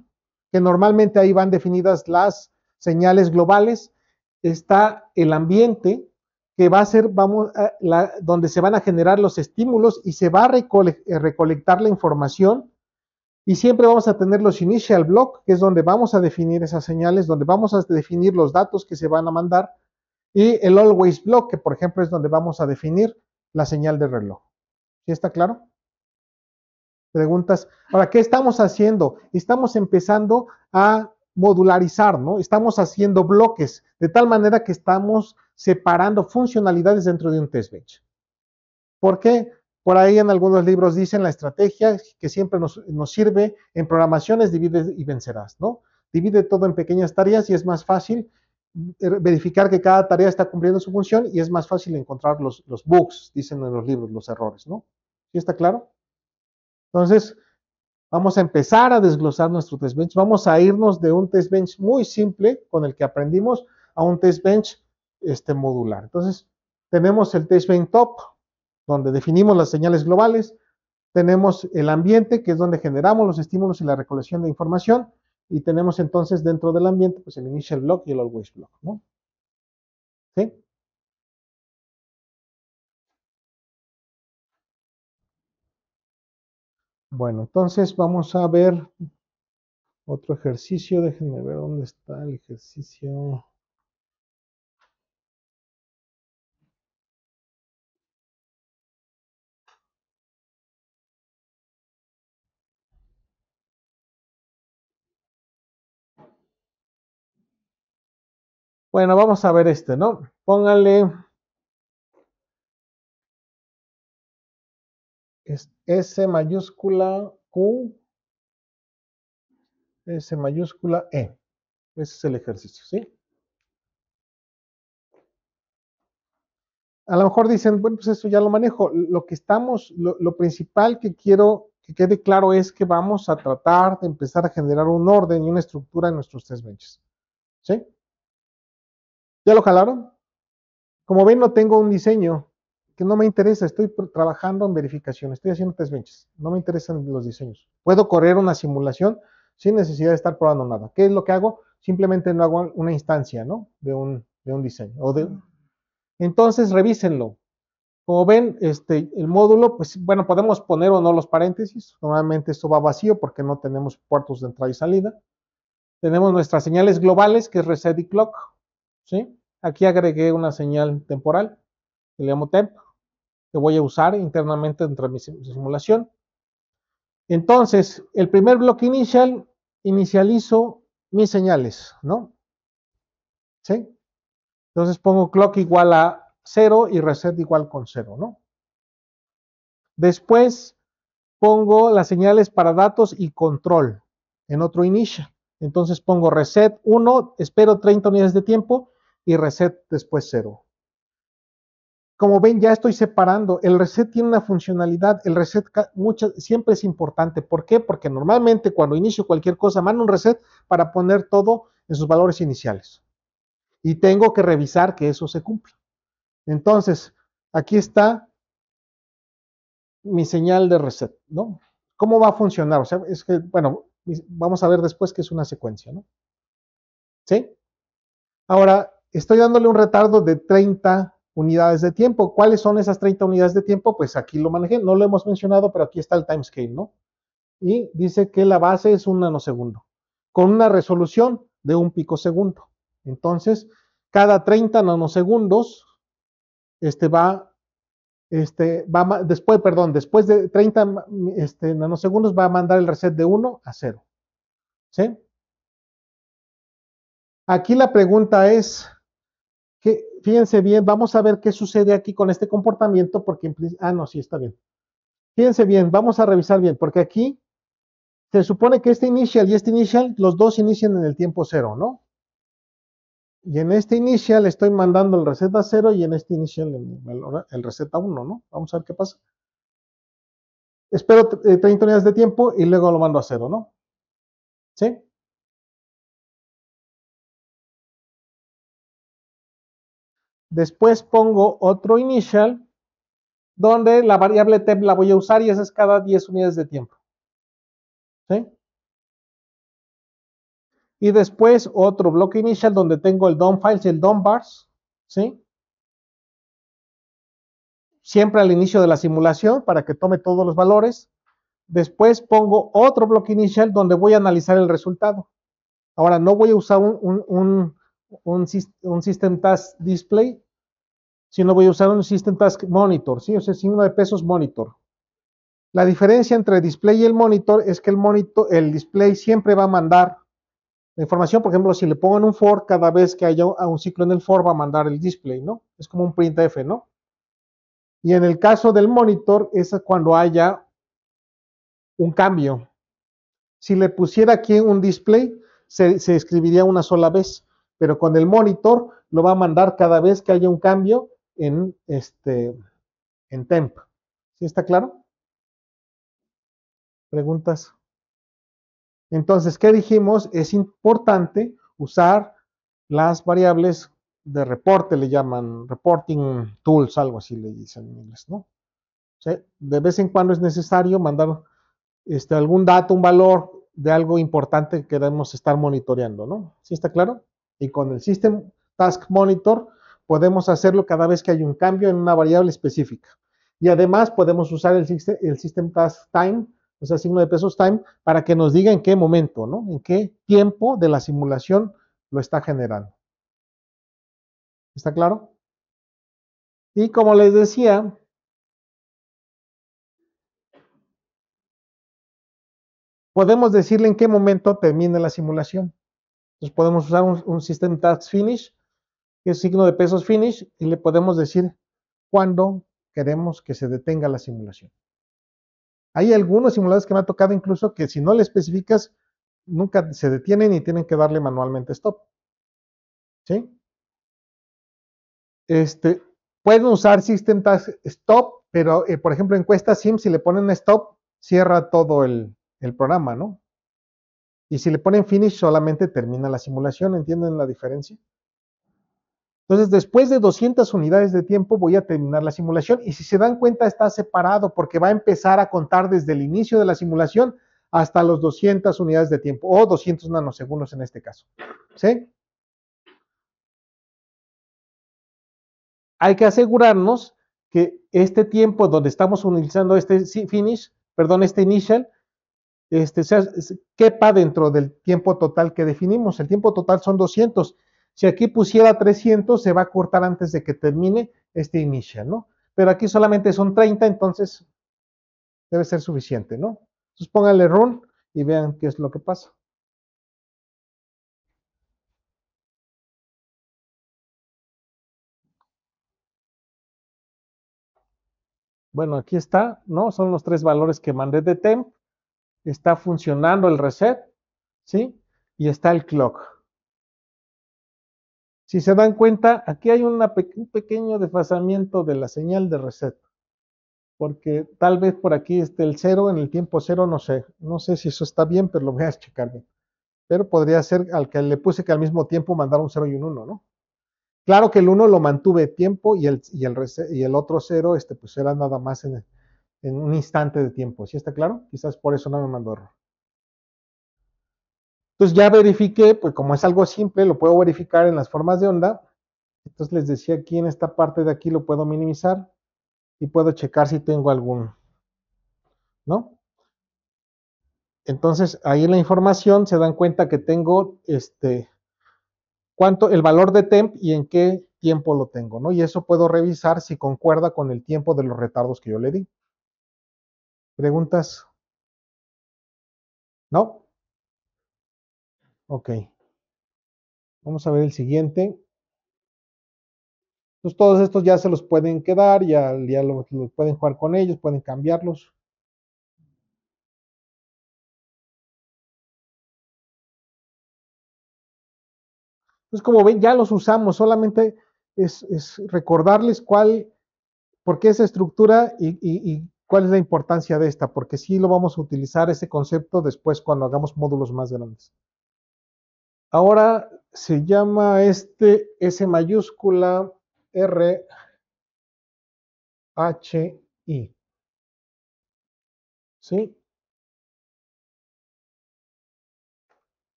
que normalmente ahí van definidas las señales globales. Está el ambiente, que va a ser, donde se van a generar los estímulos y se va a recolectar la información. Y siempre vamos a tener los initial block, que es donde vamos a definir esas señales, donde vamos a definir los datos que se van a mandar, y el always block, que por ejemplo es donde vamos a definir la señal de reloj. ¿Sí está claro? Preguntas. Ahora, ¿qué estamos haciendo? Estamos empezando a modularizar, ¿no? Estamos haciendo bloques, de tal manera que estamos separando funcionalidades dentro de un test bench. ¿Por qué? Por ahí en algunos libros dicen la estrategia que siempre nos sirve en programaciones: divide y vencerás, ¿no? Divide todo en pequeñas tareas y es más fácil verificar que cada tarea está cumpliendo su función, y es más fácil encontrar los bugs, dicen en los libros, los errores, ¿no? ¿Sí está claro? Entonces, vamos a empezar a desglosar nuestro test bench. Vamos a irnos de un test bench muy simple con el que aprendimos a un test bench modular. Entonces, tenemos el test bench top, donde definimos las señales globales. Tenemos el ambiente, que es donde generamos los estímulos y la recolección de información. Y tenemos entonces dentro del ambiente pues el initial block y el always block, ¿no? ¿Sí? Bueno, entonces vamos a ver otro ejercicio. Déjenme ver dónde está el ejercicio. Bueno, vamos a ver ¿no? Póngale S mayúscula Q, S mayúscula E. Ese es el ejercicio, ¿sí? a lo mejor dicen, bueno, pues eso ya lo manejo. Lo principal que quiero que quede claro es que vamos a tratar de empezar a generar un orden y una estructura en nuestros test benches. ¿Sí? ¿Ya lo jalaron? Como ven, no tengo un diseño que no me interesa. Estoy trabajando en verificación, estoy haciendo test benches. No me interesan los diseños. Puedo correr una simulación sin necesidad de estar probando nada. ¿Qué es lo que hago? Simplemente no hago una instancia, ¿no? De un diseño. Entonces, revísenlo. Como ven, el módulo, pues bueno, podemos poner o no los paréntesis. Normalmente esto va vacío porque no tenemos puertos de entrada y salida. Tenemos nuestras señales globales, que es reset y clock. ¿Sí? Aquí agregué una señal temporal, que le llamo temp, que voy a usar internamente dentro de mi simulación. Entonces, el primer bloque inicial, inicializo mis señales, ¿no? ¿Sí? Entonces pongo clock igual a 0 y reset igual con 0, ¿no? Después pongo las señales para datos y control en otro initial. Entonces pongo reset 1, espero 30 unidades de tiempo y reset después 0. Como ven, ya estoy separando. El reset tiene una funcionalidad. El reset siempre es importante. ¿Por qué? Porque normalmente cuando inicio cualquier cosa, mando un reset para poner todo en sus valores iniciales. Y tengo que revisar que eso se cumpla. Entonces, aquí está mi señal de reset, ¿no? ¿Cómo va a funcionar? O sea, es que, bueno, vamos a ver después que es una secuencia, ¿no? ¿Sí? Ahora, estoy dándole un retardo de 30 unidades de tiempo. ¿Cuáles son esas 30 unidades de tiempo? Pues aquí lo manejé, no lo hemos mencionado, pero aquí está el timescale, ¿no? Y dice que la base es un nanosegundo, con una resolución de un picosegundo. Entonces, cada 30 nanosegundos, después de 30 nanosegundos va a mandar el reset de 1 a 0. ¿Sí? Aquí la pregunta es, fíjense bien, vamos a ver qué sucede aquí con este comportamiento, porque, no, sí, está bien. Fíjense bien, vamos a revisar bien, porque aquí se supone que este initial y este initial, los dos inician en el tiempo 0, ¿no? Y en este initial estoy mandando el reset a 0 y en este initial el reset a 1, ¿no? Vamos a ver qué pasa. Espero 30 unidades de tiempo y luego lo mando a 0, ¿no? ¿Sí? Después pongo otro initial donde la variable temp la voy a usar y esa es cada 10 unidades de tiempo. ¿Sí? Y después otro bloque inicial donde tengo el DOM files y el DOM bars. ¿Sí? Siempre al inicio de la simulación para que tome todos los valores. Después pongo otro bloque inicial donde voy a analizar el resultado. Ahora no voy a usar un System Task Display, sino voy a usar un System Task Monitor, ¿sí? O sea, signo de pesos monitor. La diferencia entre display y el monitor es que el display siempre va a mandar la información. Por ejemplo, si le pongo en un for, cada vez que haya un ciclo en el for va a mandar el display, ¿no? Es como un printf, ¿no? Y en el caso del monitor es cuando haya un cambio. Si le pusiera aquí un display, se escribiría una sola vez, pero con el monitor lo va a mandar cada vez que haya un cambio en temp. ¿Sí está claro? ¿Preguntas? Entonces, ¿qué dijimos? Es importante usar las variables de reporte, le llaman reporting tools, algo así le dicen en inglés, ¿no? O sea, de vez en cuando es necesario mandar algún dato, un valor de algo importante que queremos estar monitoreando, ¿no? ¿Sí está claro? Y con el System Task Monitor podemos hacerlo cada vez que hay un cambio en una variable específica. Y además podemos usar el System Task Time, o sea, signo de pesos time, para que nos diga en qué momento, ¿no? En qué tiempo de la simulación lo está generando. ¿Está claro? Y como les decía, podemos decirle en qué momento termina la simulación. Entonces podemos usar un System Task Finish, que es signo de pesos finish, y le podemos decir cuándo queremos que se detenga la simulación. Hay algunos simuladores que me ha tocado incluso que si no le especificas, nunca se detienen y tienen que darle manualmente stop. ¿Sí? Pueden usar System Task Stop, pero por ejemplo en Cuesta Sim, si le ponen Stop, cierra todo el programa, ¿no? Y si le ponen Finish, solamente termina la simulación. ¿Entienden la diferencia? Entonces, después de 200 unidades de tiempo, voy a terminar la simulación. Y si se dan cuenta, está separado porque va a empezar a contar desde el inicio de la simulación hasta los 200 unidades de tiempo, o 200 nanosegundos en este caso. ¿Sí? Hay que asegurarnos que este tiempo donde estamos utilizando este finish, perdón, este initial, quepa dentro del tiempo total que definimos. El tiempo total son 200. Si aquí pusiera 300, se va a cortar antes de que termine este initial, ¿no? Pero aquí solamente son 30, entonces debe ser suficiente, ¿no? Entonces pónganle run y vean qué es lo que pasa. Bueno, aquí está, ¿no? Son los 3 valores que mandé de temp. Está funcionando el reset, ¿sí? Y está el clock. Si se dan cuenta, aquí hay un pequeño desfasamiento de la señal de reset, porque tal vez por aquí esté el 0 en el tiempo 0, no sé si eso está bien, pero lo voy a checar bien. Pero podría ser al que le puse que al mismo tiempo mandara un 0 y un 1, ¿no? Claro que el 1 lo mantuve tiempo y el otro 0 pues era nada más en un instante de tiempo. ¿Sí está claro? Quizás por eso no me mandó error. Entonces ya verifiqué, pues como es algo simple, lo puedo verificar en las formas de onda. Entonces les decía aquí en esta parte de aquí lo puedo minimizar y puedo checar si tengo algún, ¿no? Entonces ahí en la información se dan cuenta que tengo el valor de temp y en qué tiempo lo tengo, ¿no? Y eso puedo revisar si concuerda con el tiempo de los retardos que yo le di. ¿Preguntas? ¿No? Ok. Vamos a ver el siguiente. Entonces todos estos ya se los pueden quedar, ya lo pueden jugar con ellos, pueden cambiarlos. Entonces como ven, ya los usamos, solamente es recordarles por qué esa estructura y cuál es la importancia de esta, porque sí lo vamos a utilizar ese concepto después cuando hagamos módulos más grandes. Ahora se llama S mayúscula R H I. ¿Sí?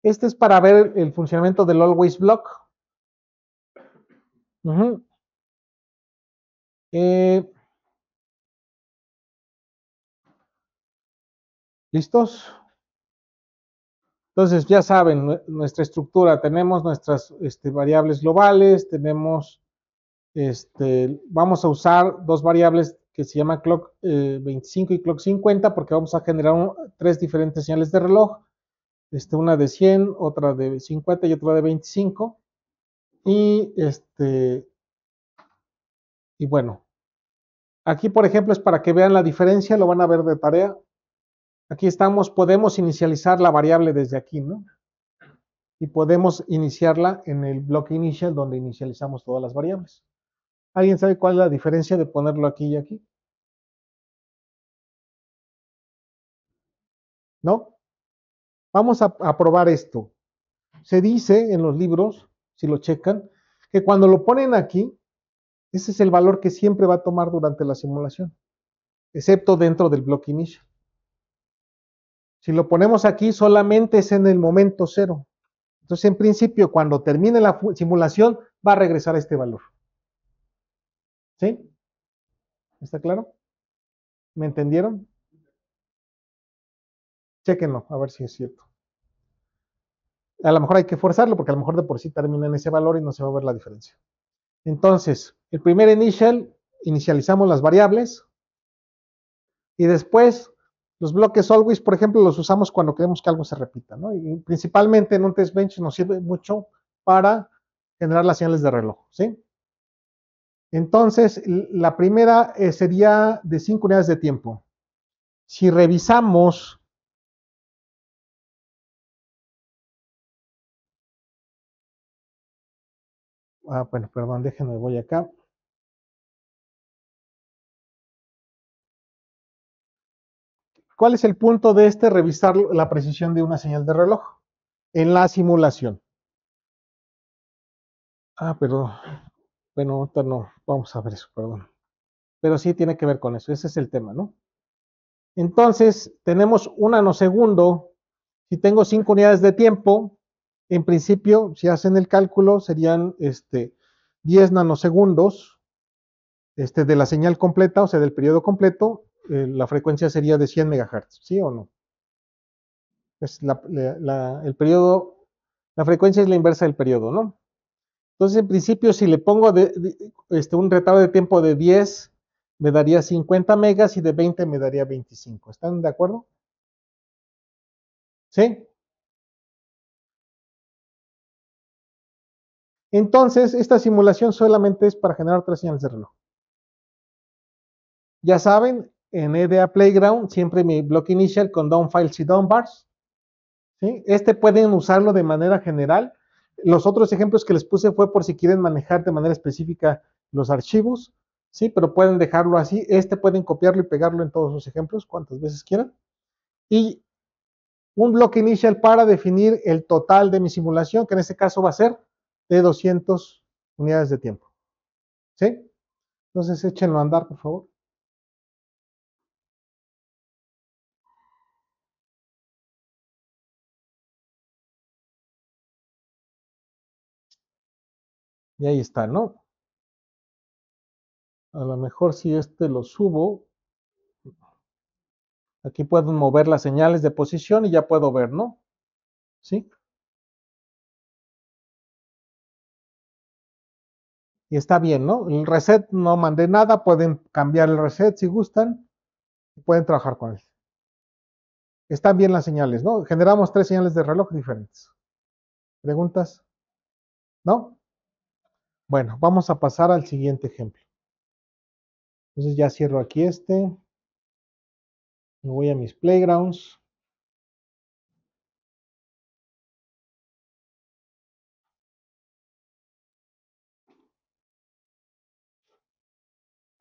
Este es para ver el funcionamiento del always block. ¿Listos? Entonces, ya saben, nuestra estructura, tenemos nuestras variables globales, tenemos, vamos a usar 2 variables que se llaman clock 25 y clock 50 porque vamos a generar 3 diferentes señales de reloj, una de 100, otra de 50 y otra de 25. Y, y bueno, aquí por ejemplo es para que vean la diferencia, lo van a ver de tarea. Aquí estamos, podemos inicializar la variable desde aquí, ¿no? Y podemos iniciarla en el bloque initial donde inicializamos todas las variables. ¿Alguien sabe cuál es la diferencia de ponerlo aquí y aquí? ¿No? Vamos a probar esto. Se dice en los libros, si lo checan, que cuando lo ponen aquí, ese es el valor que siempre va a tomar durante la simulación, excepto dentro del bloque initial. Si lo ponemos aquí, solamente es en el momento 0. Entonces, en principio, cuando termine la simulación, va a regresar a este valor. ¿Sí? ¿Está claro? ¿Me entendieron? Chéquenlo, a ver si es cierto. A lo mejor hay que forzarlo porque a lo mejor de por sí termina en ese valor y no se va a ver la diferencia. Entonces, el primer inicializamos las variables y después los bloques always, por ejemplo, los usamos cuando queremos que algo se repita, ¿no? Y principalmente en un test bench nos sirve mucho para generar las señales de reloj, ¿sí? Entonces, la primera sería de 5 unidades de tiempo. Si revisamos bueno, perdón, déjenme, voy acá. ¿Cuál es el punto de revisar la precisión de una señal de reloj? En la simulación. Pero, bueno, ahorita no, vamos a ver eso, perdón. Pero sí tiene que ver con eso, ese es el tema, ¿no? Entonces, tenemos un nanosegundo. Si tengo 5 unidades de tiempo, en principio, si hacen el cálculo, serían 10 nanosegundos de la señal completa, o sea, del periodo completo. La frecuencia sería de 100 MHz, ¿sí o no? Pues el periodo, la frecuencia es la inversa del periodo, ¿no? Entonces, en principio, si le pongo un retardo de tiempo de 10, me daría 50 megas y de 20 me daría 25. ¿Están de acuerdo? ¿Sí? Entonces, esta simulación solamente es para generar 3 señales de reloj. Ya saben, en EDA Playground, siempre mi bloque initial con down files y down bars. ¿Sí? Pueden usarlo de manera general. Los otros ejemplos que les puse fue por si quieren manejar de manera específica los archivos, ¿sí? Pero pueden dejarlo así. Pueden copiarlo y pegarlo en todos los ejemplos, cuantas veces quieran. Y un bloque inicial para definir el total de mi simulación, que en este caso va a ser de 200 unidades de tiempo. ¿Sí? Entonces échenlo a andar, por favor. Y ahí está, ¿no? A lo mejor si lo subo, aquí puedo mover las señales de posición y ya puedo ver, ¿no? ¿Sí? Y está bien, ¿no? El reset no mandé nada, pueden cambiar el reset si gustan, y pueden trabajar con él. Están bien las señales, ¿no? Generamos 3 señales de reloj diferentes. ¿Preguntas? ¿No? Bueno, vamos a pasar al siguiente ejemplo. Entonces ya cierro aquí me voy a mis playgrounds.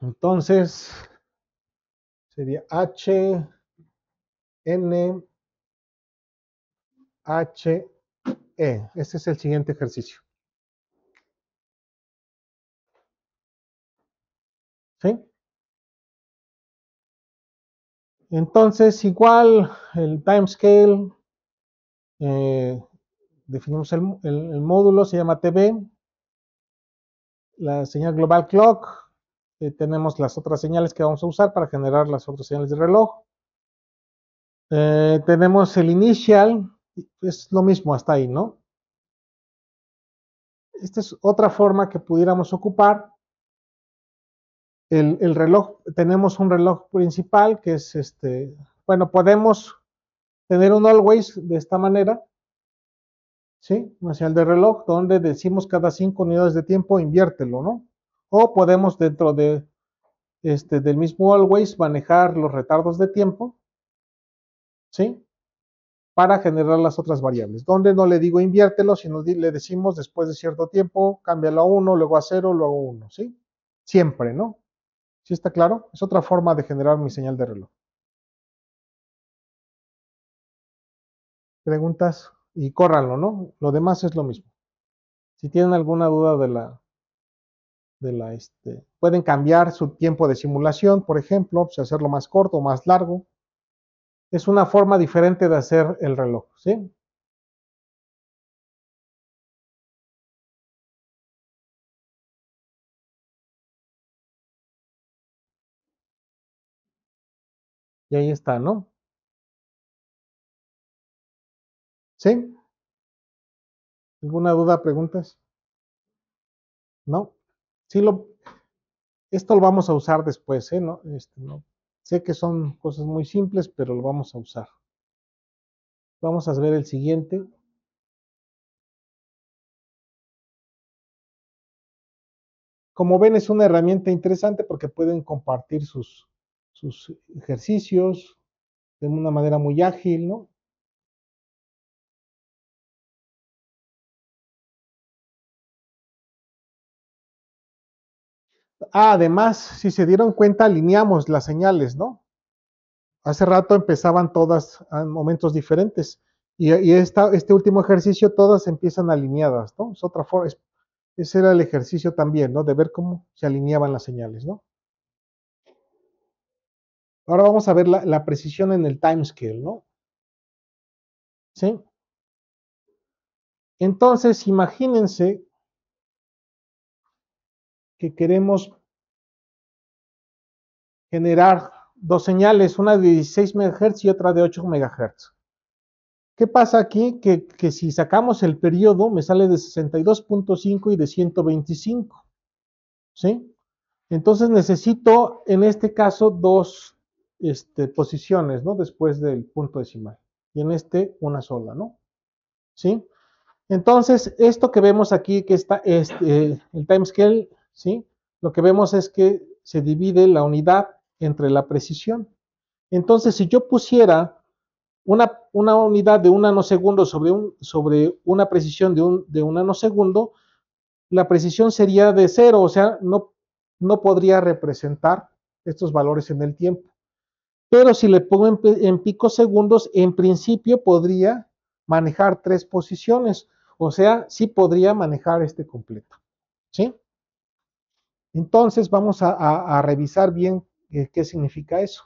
Entonces, sería H, N, H, E. Este es el siguiente ejercicio. ¿Sí? Entonces, igual, el timescale, definimos el módulo, se llama TB, la señal global clock, tenemos las otras señales que vamos a usar para generar las otras señales de reloj. Tenemos el initial, es lo mismo hasta ahí, ¿no? Esta es otra forma que pudiéramos ocupar. El reloj, tenemos un reloj principal que es bueno, podemos tener un always de esta manera, ¿sí? Una señal de reloj donde decimos cada 5 unidades de tiempo inviértelo, ¿no? O podemos dentro del mismo always manejar los retardos de tiempo, ¿sí? Para generar las otras variables, donde no le digo inviértelo, sino le decimos después de cierto tiempo, cámbialo a 1, luego a 0, luego a 1, ¿sí? Siempre, ¿no? ¿Sí está claro? Es otra forma de generar mi señal de reloj. Preguntas y córranlo, ¿no? Lo demás es lo mismo. Si tienen alguna duda pueden cambiar su tiempo de simulación, por ejemplo, si hacerlo más corto o más largo. Es una forma diferente de hacer el reloj, ¿sí? Y ahí está, ¿no? ¿Sí? ¿Alguna duda, preguntas? ¿No? Sí, esto lo vamos a usar después, ¿eh? No, no. Sé que son cosas muy simples, pero lo vamos a usar. Vamos a ver el siguiente. Como ven, es una herramienta interesante porque pueden compartir sus ejercicios de una manera muy ágil, ¿no? Además, si se dieron cuenta, alineamos las señales, ¿no? Hace rato empezaban todas a momentos diferentes y este último ejercicio todas empiezan alineadas, ¿no? Es otra forma, ese era el ejercicio también, ¿no? De ver cómo se alineaban las señales, ¿no? Ahora vamos a ver la precisión en el timescale, ¿no? ¿Sí? Entonces, imagínense que queremos generar dos señales, una de 16 MHz y otra de 8 MHz. ¿Qué pasa aquí? Que si sacamos el periodo, me sale de 62.5 y de 125, ¿sí? Entonces necesito, en este caso, dos posiciones, ¿no? Después del punto decimal. Y en este, una sola, ¿no? ¿Sí? Entonces, esto que vemos aquí, que está el timescale, ¿sí? Lo que vemos es que se divide la unidad entre la precisión. Entonces, si yo pusiera una unidad de un nanosegundo sobre una precisión de un nanosegundo, la precisión sería de cero, o sea, no podría representar estos valores en el tiempo. Pero si le pongo en picosegundos, en principio podría manejar tres posiciones, o sea, sí podría manejar este completo, ¿sí? Entonces vamos a revisar bien qué significa eso.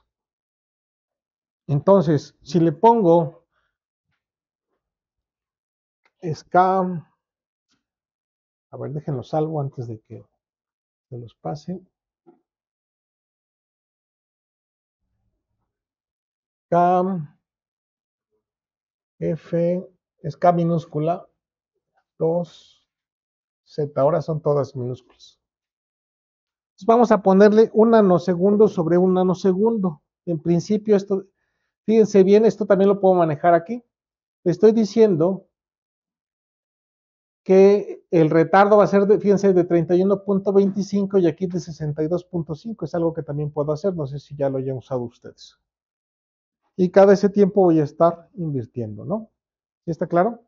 Entonces, si le pongo scam, a ver, déjenlo salvo antes de que se los pase. Scam, F, es K minúscula, 2, Z, ahora son todas minúsculas. Entonces vamos a ponerle un nanosegundo sobre un nanosegundo. En principio esto, fíjense bien, esto también lo puedo manejar aquí. Le estoy diciendo que el retardo va a ser, fíjense, de 31.25 y aquí de 62.5. Es algo que también puedo hacer, no sé si ya lo hayan usado ustedes. Y cada ese tiempo voy a estar invirtiendo, ¿no? ¿Sí está claro?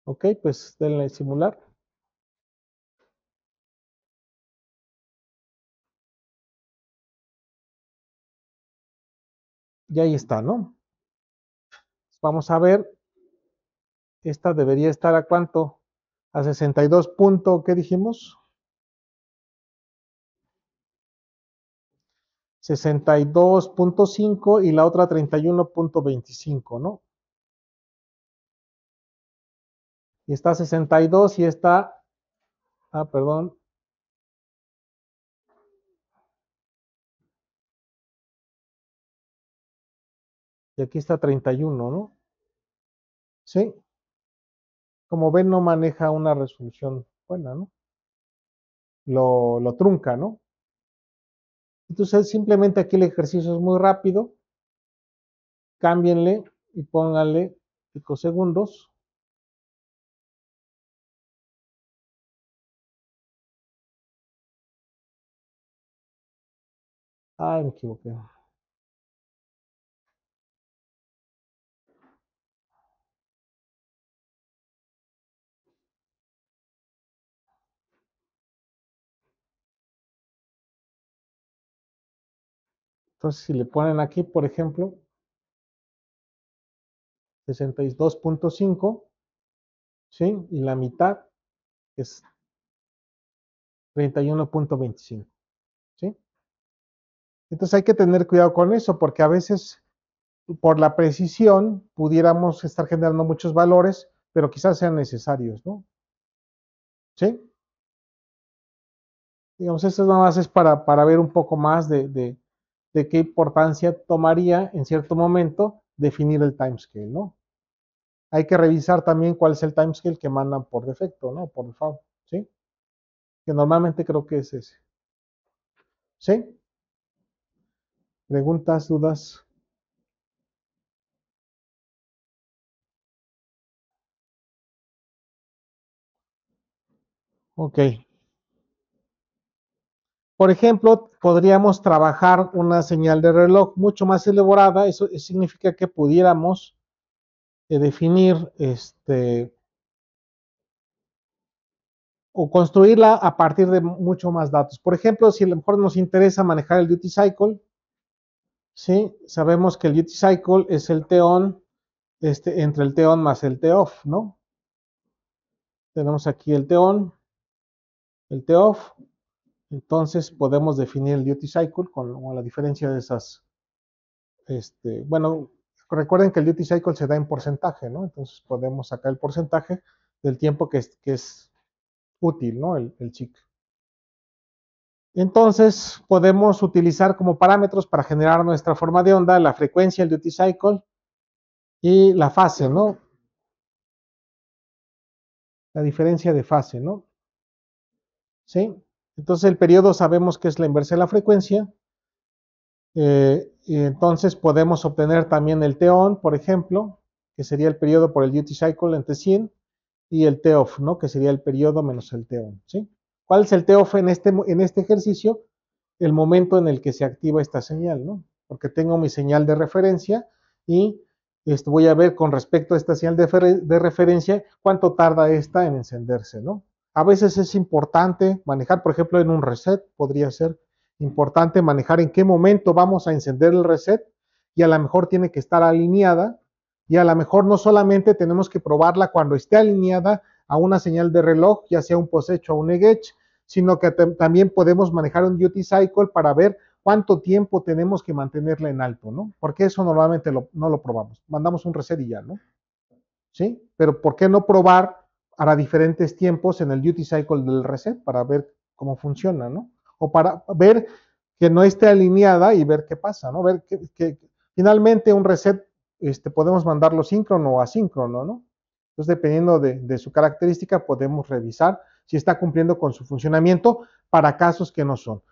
Ok, pues denle simular. Y ahí está, ¿no? Vamos a ver, esta debería estar ¿a cuánto? A 62 punto, ¿qué dijimos? 62.5 y la otra 31.25, ¿no? Y está 62 y está, perdón, y aquí está 31, ¿no? Sí, como ven no maneja una resolución buena, ¿no? Lo trunca, ¿no? Entonces simplemente aquí el ejercicio es muy rápido, cámbienle y pónganle picosegundos. Ay, me equivoqué. Entonces si le ponen aquí, por ejemplo, 62.5, ¿sí? Y la mitad es 31.25, ¿sí? Entonces hay que tener cuidado con eso, porque a veces por la precisión pudiéramos estar generando muchos valores, pero quizás sean necesarios, ¿no? ¿Sí? Digamos, esto nada más es para ver un poco más de qué importancia tomaría en cierto momento definir el timescale, ¿no? Hay que revisar también cuál es el timescale que mandan por defecto, ¿no? Por default, ¿sí? Que normalmente creo que es ese. ¿Sí? ¿Preguntas, dudas? Ok. Por ejemplo, podríamos trabajar una señal de reloj mucho más elaborada. Eso significa que pudiéramos definir o construirla a partir de mucho más datos. Por ejemplo, si a lo mejor nos interesa manejar el duty cycle, ¿sí? Sabemos que el duty cycle es el T-on entre el T-on más el T-off, ¿no? Tenemos aquí el T-on, el T-off, entonces podemos definir el duty cycle con la diferencia de esas, bueno, recuerden que el duty cycle se da en porcentaje, ¿no? Entonces podemos sacar el porcentaje del tiempo que es útil, ¿no? El ciclo. Entonces podemos utilizar como parámetros para generar nuestra forma de onda la frecuencia, el duty cycle y la fase, ¿no? La diferencia de fase, ¿no? ¿Sí? Entonces el periodo sabemos que es la inversa de la frecuencia. Y entonces podemos obtener también el T-on, por ejemplo, que sería el periodo por el duty cycle entre 100, y el T-off, ¿no? Que sería el periodo menos el T-on, ¿sí? ¿Cuál es el T-off en este ejercicio? El momento en el que se activa esta señal, ¿no? Porque tengo mi señal de referencia y voy a ver con respecto a esta señal de referencia cuánto tarda esta en encenderse, ¿no? A veces es importante manejar, por ejemplo, en un reset, podría ser importante manejar en qué momento vamos a encender el reset y a lo mejor tiene que estar alineada y a lo mejor no solamente tenemos que probarla cuando esté alineada a una señal de reloj, ya sea un POSECH o un EGETCH, sino que también podemos manejar un duty cycle para ver cuánto tiempo tenemos que mantenerla en alto, ¿no? Porque eso normalmente no lo probamos. Mandamos un reset y ya, ¿no? ¿Sí? Pero ¿por qué no probar a diferentes tiempos en el duty cycle del reset para ver cómo funciona, ¿no? O para ver que no esté alineada y ver qué pasa, ¿no? Ver que finalmente un reset podemos mandarlo síncrono o asíncrono, ¿no? Entonces, dependiendo de su característica, podemos revisar si está cumpliendo con su funcionamiento para casos que no son.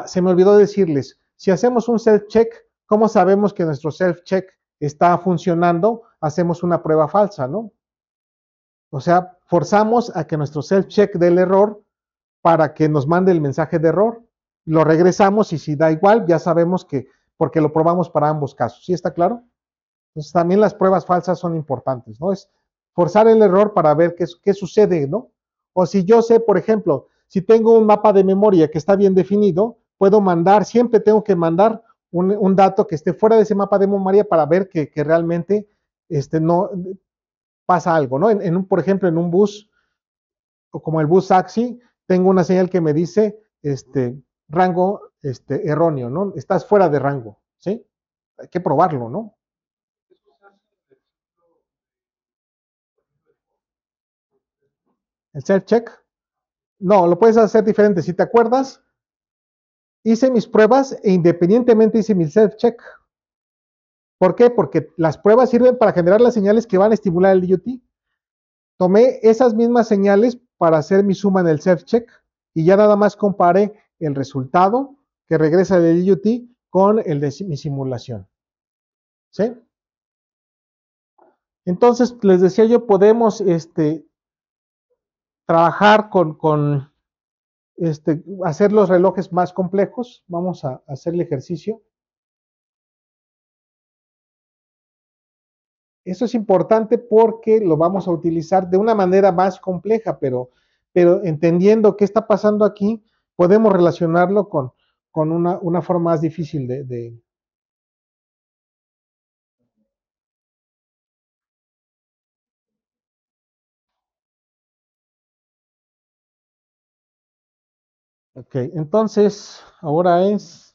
Se me olvidó decirles, si hacemos un self-check, ¿cómo sabemos que nuestro self-check está funcionando? Hacemos una prueba falsa, ¿no? O sea, forzamos a que nuestro self-check dé el error para que nos mande el mensaje de error. Lo regresamos y si da igual, ya sabemos que, porque lo probamos para ambos casos. ¿Sí está claro? Entonces también las pruebas falsas son importantes, ¿no? Es forzar el error para ver qué sucede, ¿no? O si yo sé, por ejemplo, si tengo un mapa de memoria que está bien definido, puedo mandar, siempre tengo que mandar un dato que esté fuera de ese mapa de memoria para ver que realmente no pasa algo, ¿no? Por ejemplo, en un bus, o como el bus AXI, tengo una señal que me dice rango erróneo, ¿no? Estás fuera de rango, ¿sí? Hay que probarlo, ¿no? El self-check. No, lo puedes hacer diferente. Si te acuerdas, hice mis pruebas e independientemente hice mi self-check. ¿Por qué? Porque las pruebas sirven para generar las señales que van a estimular el DUT. Tomé esas mismas señales para hacer mi suma en el self-check y ya nada más comparé el resultado que regresa del DUT con el de mi simulación. ¿Sí? Entonces, les decía yo, podemos trabajar con hacer los relojes más complejos. Vamos a hacer el ejercicio. Eso es importante porque lo vamos a utilizar de una manera más compleja, pero entendiendo qué está pasando aquí, podemos relacionarlo con una forma más difícil de. Ok, entonces, ahora es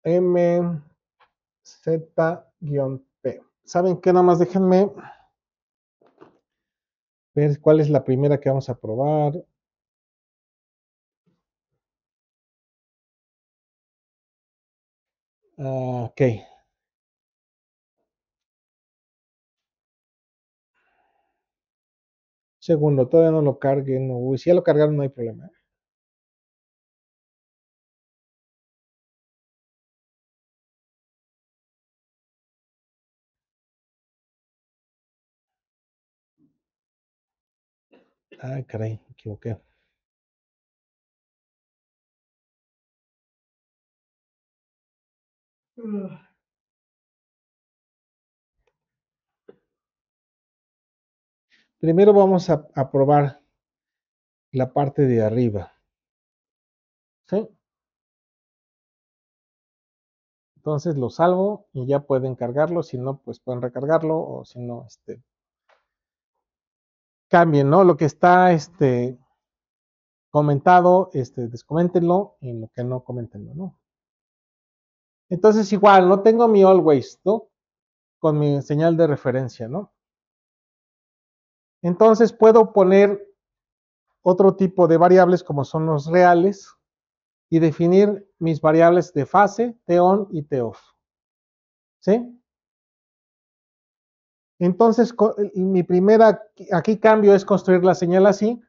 MZ-P. ¿Saben qué? Nada más déjenme ver cuál es la primera que vamos a probar. Ok. Segundo, todavía no lo carguen. Uy, si ya lo cargaron, no hay problema. Ay, caray, me equivoqué. Primero vamos a probar la parte de arriba, ¿sí? Entonces lo salvo y ya pueden cargarlo, si no, pues pueden recargarlo o si no, cambien, ¿no? Lo que está, comentado, descoméntenlo y lo que no, coméntenlo, ¿no? Entonces igual, no tengo mi always, ¿no? Con mi señal de referencia, ¿no? Entonces puedo poner otro tipo de variables como son los reales y definir mis variables de fase, T-on y T-off, ¿sí? Entonces, mi primera aquí cambio es construir la señal así.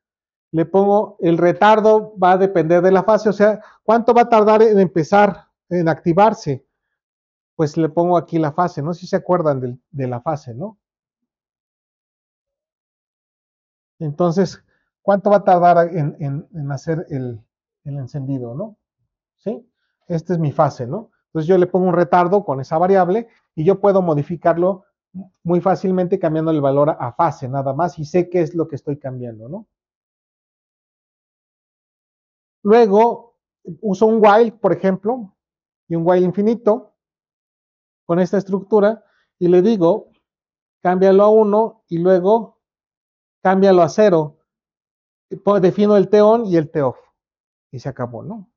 Le pongo el retardo, va a depender de la fase, o sea, ¿cuánto va a tardar en empezar, en activarse? Pues le pongo aquí la fase, no sé si se acuerdan de la fase, ¿no? Entonces, ¿cuánto va a tardar en hacer el encendido, ¿no? ¿Sí? Esta es mi fase, ¿no? Entonces yo le pongo un retardo con esa variable y yo puedo modificarlo muy fácilmente cambiando el valor a fase nada más y sé qué es lo que estoy cambiando, ¿no? Luego uso un while, por ejemplo, y un while infinito con esta estructura y le digo, cámbialo a 1 y luego cámbialo a 0. Defino el T-on y el T-off y se acabó, ¿no?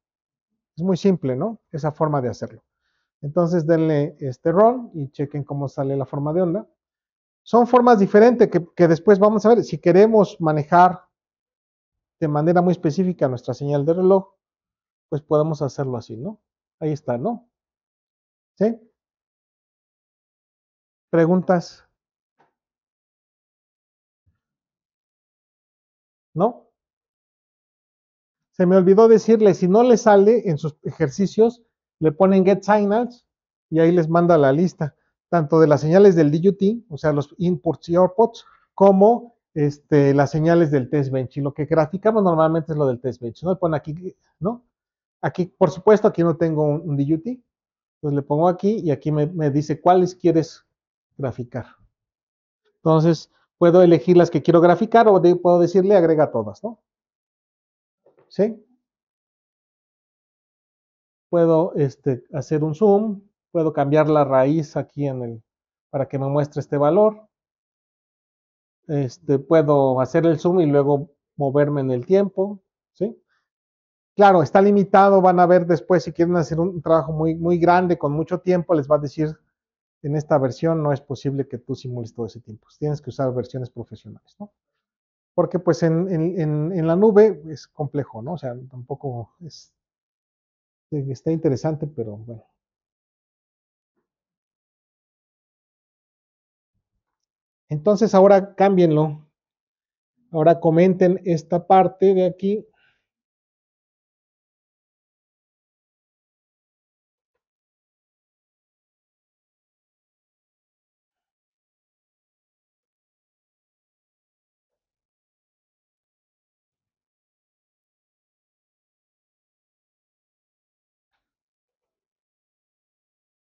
Es muy simple, ¿no? Esa forma de hacerlo. Entonces denle este run y chequen cómo sale la forma de onda. Son formas diferentes que después vamos a ver. Si queremos manejar de manera muy específica nuestra señal de reloj, pues podemos hacerlo así, ¿no? Ahí está, ¿no? ¿Sí? ¿Preguntas? ¿No? Se me olvidó decirle, si no le sale en sus ejercicios, le ponen get signals y ahí les manda la lista, tanto de las señales del DUT, o sea, los inputs y outputs, como las señales del test bench. Y lo que graficamos normalmente es lo del test bench, ¿no? Le ponen aquí, ¿no? Aquí, por supuesto, aquí no tengo un DUT, entonces le pongo aquí y aquí me dice cuáles quieres graficar. Entonces, puedo elegir las que quiero graficar o puedo decirle agrega todas, ¿no? ¿Sí? Puedo hacer un zoom, puedo cambiar la raíz aquí para que me muestre este valor. Puedo hacer el zoom y luego moverme en el tiempo, ¿sí? Claro, está limitado, van a ver después si quieren hacer un trabajo muy, muy grande con mucho tiempo, les va a decir en esta versión no es posible que tú simules todo ese tiempo, tienes que usar versiones profesionales, ¿no? Porque pues en la nube es complejo, ¿no? O sea, tampoco está interesante, pero bueno. Entonces ahora cámbienlo. Ahora comenten esta parte de aquí.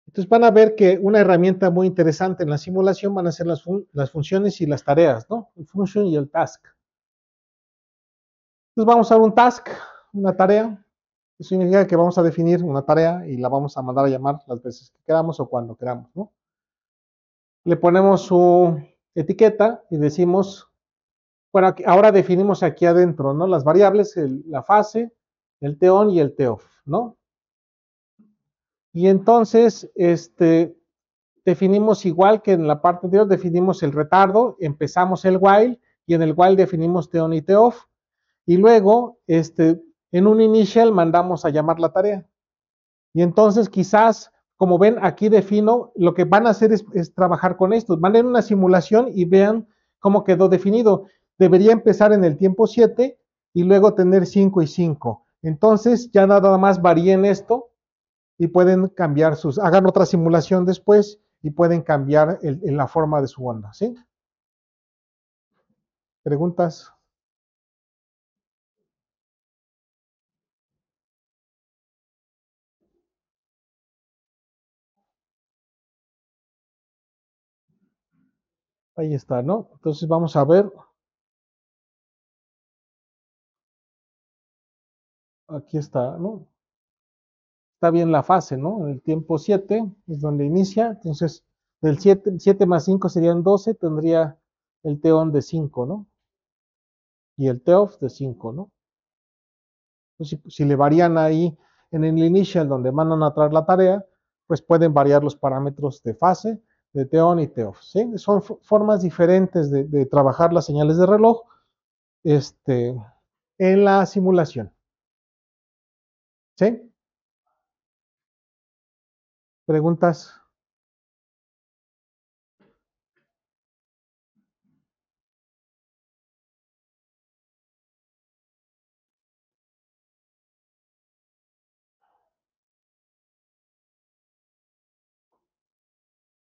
Entonces van a ver que una herramienta muy interesante en la simulación van a ser las funciones y las tareas, ¿no? El function y el task. Entonces vamos a dar un task, una tarea. Eso significa que vamos a definir una tarea y la vamos a mandar a llamar las veces que queramos o cuando queramos, ¿no? Le ponemos su etiqueta y decimos, bueno, ahora definimos aquí adentro, ¿no? Las variables, la fase, el T-on y el T-off, ¿no? Y entonces, definimos igual que en la parte anterior, definimos el retardo, empezamos el while y en el while definimos T-on y T-off. Y luego, en un initial mandamos a llamar la tarea. Y entonces quizás, como ven, aquí defino, lo que van a hacer es trabajar con esto. Manden una simulación y vean cómo quedó definido. Debería empezar en el tiempo 7 y luego tener 5 y 5. Entonces ya nada más varíen esto y pueden cambiar hagan otra simulación después y pueden cambiar la forma de su onda, ¿sí? ¿Preguntas? Ahí está, ¿no? Entonces vamos a ver. aquí está, ¿no? Está bien la fase, ¿no? En el tiempo 7 es donde inicia, entonces del 7 más 5 serían 12, tendría el T-on de 5, ¿no? Y el T-off de 5, ¿no? Entonces, si le varían ahí en el initial donde mandan a traer la tarea, pues pueden variar los parámetros de fase, de T-on y T-off, ¿sí? Son formas diferentes de trabajar las señales de reloj en la simulación, ¿sí? ¿Preguntas?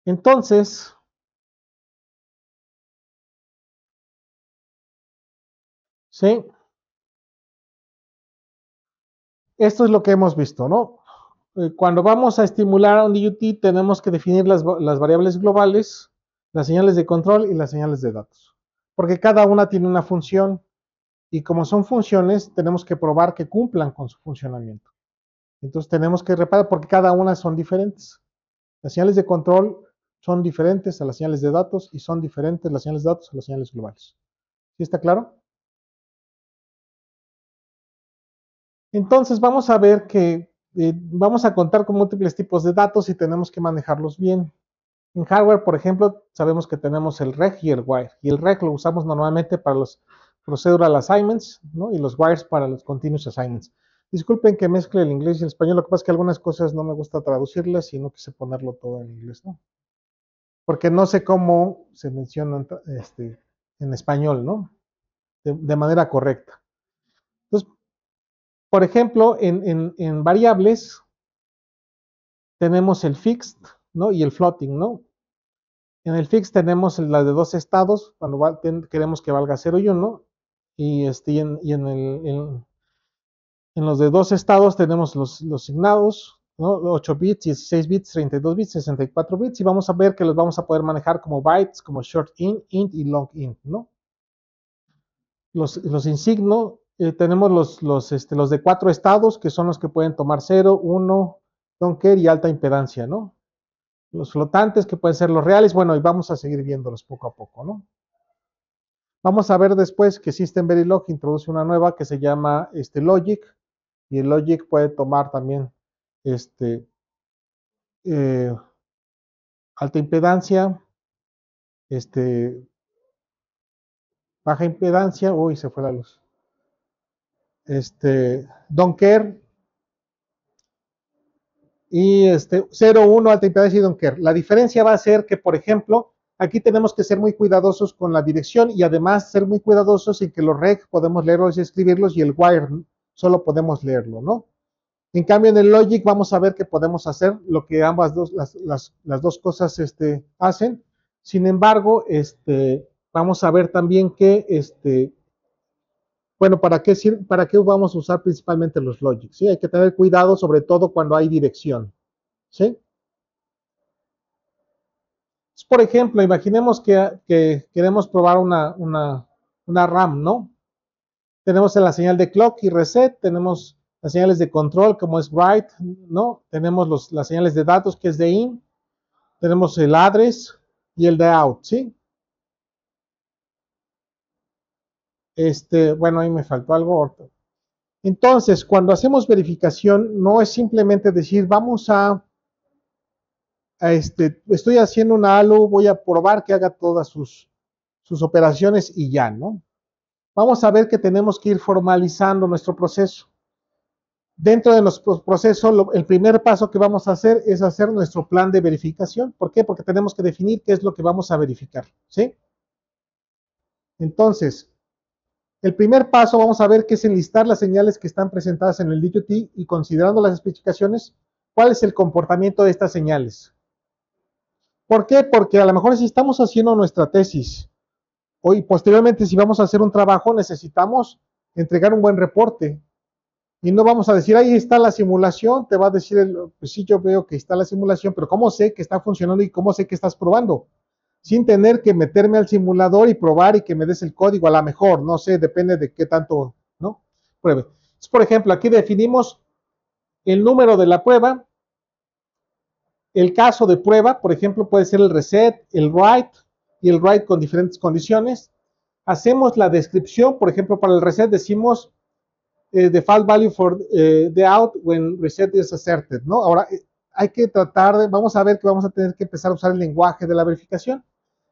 Entonces, ¿sí? Esto es lo que hemos visto, ¿no? Cuando vamos a estimular a un DUT tenemos que definir las variables globales, las señales de control y las señales de datos, porque cada una tiene una función y como son funciones tenemos que probar que cumplan con su funcionamiento. Entonces tenemos que reparar porque cada una son diferentes. Las señales de control son diferentes a las señales de datos y son diferentes las señales de datos a las señales globales. ¿Sí está claro? Entonces vamos a ver que vamos a contar con múltiples tipos de datos y tenemos que manejarlos bien. En hardware, por ejemplo, sabemos que tenemos el reg y el wire. Y el reg lo usamos normalmente para los procedural assignments, ¿no? Y los wires para los continuous assignments. Disculpen que mezcle el inglés y el español, lo que pasa es que algunas cosas no me gusta traducirlas y no quise ponerlo todo en inglés, ¿no? Porque no sé cómo se mencionan en español, ¿no? De manera correcta. Entonces, por ejemplo, en variables tenemos el fixed, ¿no? Y el floating, ¿no? En el fixed tenemos la de dos estados, cuando queremos que valga 0 y 1, en los de dos estados tenemos los signados, ¿no? 8 bits, 16 bits, 32 bits, 64 bits, y vamos a ver que los vamos a poder manejar como bytes, como short int y long int, ¿no? Los insigno, tenemos los de 4 estados, que son los que pueden tomar 0, 1, don't care y alta impedancia, ¿no? Los flotantes, que pueden ser los reales, bueno, y vamos a seguir viéndolos poco a poco, ¿no? Vamos a ver después que System Verilog introduce una nueva que se llama Logic, y el Logic puede tomar también eh, alta impedancia, baja impedancia, uy, se fue la luz, don't care, y 0, 1, alta impedancia y don't care. La diferencia va a ser que, por ejemplo, aquí tenemos que ser muy cuidadosos con la dirección y además ser muy cuidadosos en que los reg podemos leerlos y escribirlos y el wire solo podemos leerlo, ¿no? En cambio, en el Logic vamos a ver que podemos hacer lo que ambas dos, las dos cosas hacen. Sin embargo, vamos a ver también que, bueno, ¿para qué vamos a usar principalmente los Logic? ¿Sí? Hay que tener cuidado, sobre todo cuando hay dirección. ¿Sí? Por ejemplo, imaginemos que queremos probar una RAM, ¿no? Tenemos la señal de clock y reset, tenemos las señales de control como es write, ¿no? Tenemos las señales de datos que es de in, tenemos el address y el de out, ¿sí? Bueno, ahí me faltó algo. Entonces, cuando hacemos verificación, no es simplemente decir, vamos estoy haciendo una ALU, voy a probar que haga todas sus operaciones y ya, ¿no? Vamos a ver que tenemos que ir formalizando nuestro proceso. Dentro de nuestro proceso, el primer paso que vamos a hacer es hacer nuestro plan de verificación. ¿Por qué? Porque tenemos que definir qué es lo que vamos a verificar, ¿sí? Entonces, el primer paso vamos a ver que es enlistar las señales que están presentadas en el DUT y considerando las especificaciones, ¿cuál es el comportamiento de estas señales? ¿Por qué? Porque a lo mejor si estamos haciendo nuestra tesis y posteriormente si vamos a hacer un trabajo necesitamos entregar un buen reporte y no vamos a decir, ahí está la simulación, te va a decir, pues sí, yo veo que está la simulación, pero ¿cómo sé que está funcionando y cómo sé que estás probando? Sin tener que meterme al simulador y probar y que me des el código, a lo mejor, no sé, depende de qué tanto, ¿no? Pruebe. Entonces, por ejemplo, aquí definimos el número de la prueba, el caso de prueba, por ejemplo, puede ser el reset, el write y el write con diferentes condiciones. Hacemos la descripción, por ejemplo, para el reset decimos default value for the out when reset is asserted, ¿no? Ahora hay que tratar de, vamos a ver que vamos a tener que empezar a usar el lenguaje de la verificación.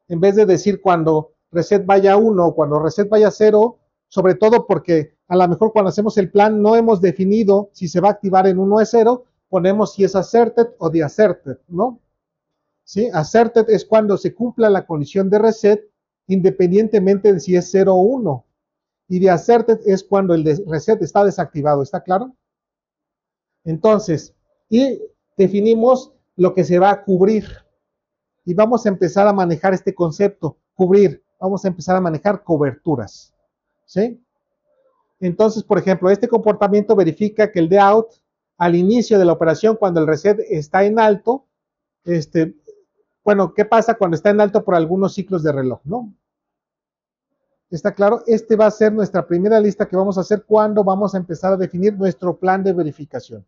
En vez de decir cuando reset vaya a 1 o cuando reset vaya a 0, sobre todo porque a lo mejor cuando hacemos el plan no hemos definido si se va a activar en 1 o 0, ponemos si es asserted o de asserted, ¿no? ¿Sí? Asserted es cuando se cumpla la condición de reset independientemente de si es 0 o 1. Y de asserted es cuando el reset está desactivado, ¿está claro? Entonces, y definimos lo que se va a cubrir. Y vamos a empezar a manejar este concepto, cubrir. Vamos a empezar a manejar coberturas. ¿Sí? Entonces, por ejemplo, este comportamiento verifica que el de out, al inicio de la operación, cuando el reset está en alto, bueno, ¿qué pasa cuando está en alto por algunos ciclos de reloj? ¿No? ¿Está claro? Este va a ser nuestra primera lista que vamos a hacer cuando vamos a empezar a definir nuestro plan de verificación.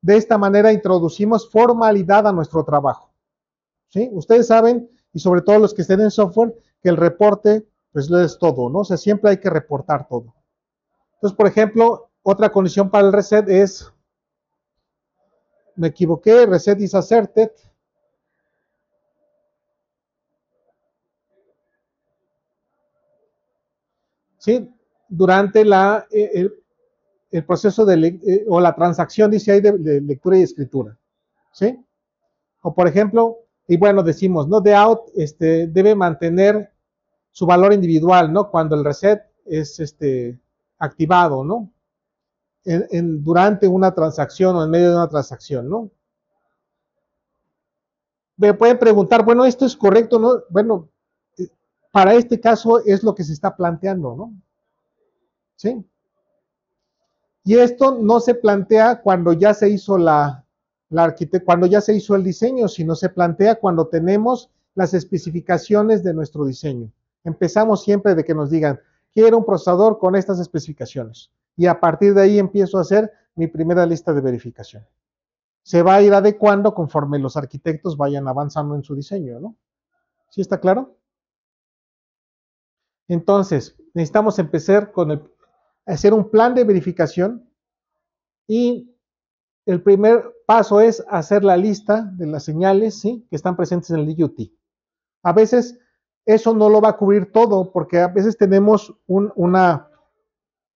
De esta manera introducimos formalidad a nuestro trabajo. ¿Sí? Ustedes saben, y sobre todo los que estén en software, que el reporte, pues lo es todo, ¿no? O sea, siempre hay que reportar todo. Entonces, por ejemplo, otra condición para el reset es, me equivoqué, reset is asserted. ¿Sí? Durante el proceso de, o la transacción, dice ahí, de lectura y escritura. ¿Sí? O por ejemplo, y bueno, decimos, ¿no? The out debe mantener su valor individual, ¿no? Cuando el reset es activado, ¿no? Durante una transacción o en medio de una transacción, ¿no? Me pueden preguntar, bueno, ¿esto es correcto, no? Bueno, para este caso es lo que se está planteando, ¿no? ¿Sí? Y esto no se plantea cuando ya se hizo cuando ya se hizo el diseño, sino se plantea cuando tenemos las especificaciones de nuestro diseño. Empezamos siempre de que nos digan, quiero un procesador con estas especificaciones. Y a partir de ahí empiezo a hacer mi primera lista de verificación. Se va a ir adecuando conforme los arquitectos vayan avanzando en su diseño, ¿no? ¿Sí está claro? Entonces, necesitamos empezar con hacer un plan de verificación y el primer paso es hacer la lista de las señales, ¿sí?, que están presentes en el DUT. A veces eso no lo va a cubrir todo porque a veces tenemos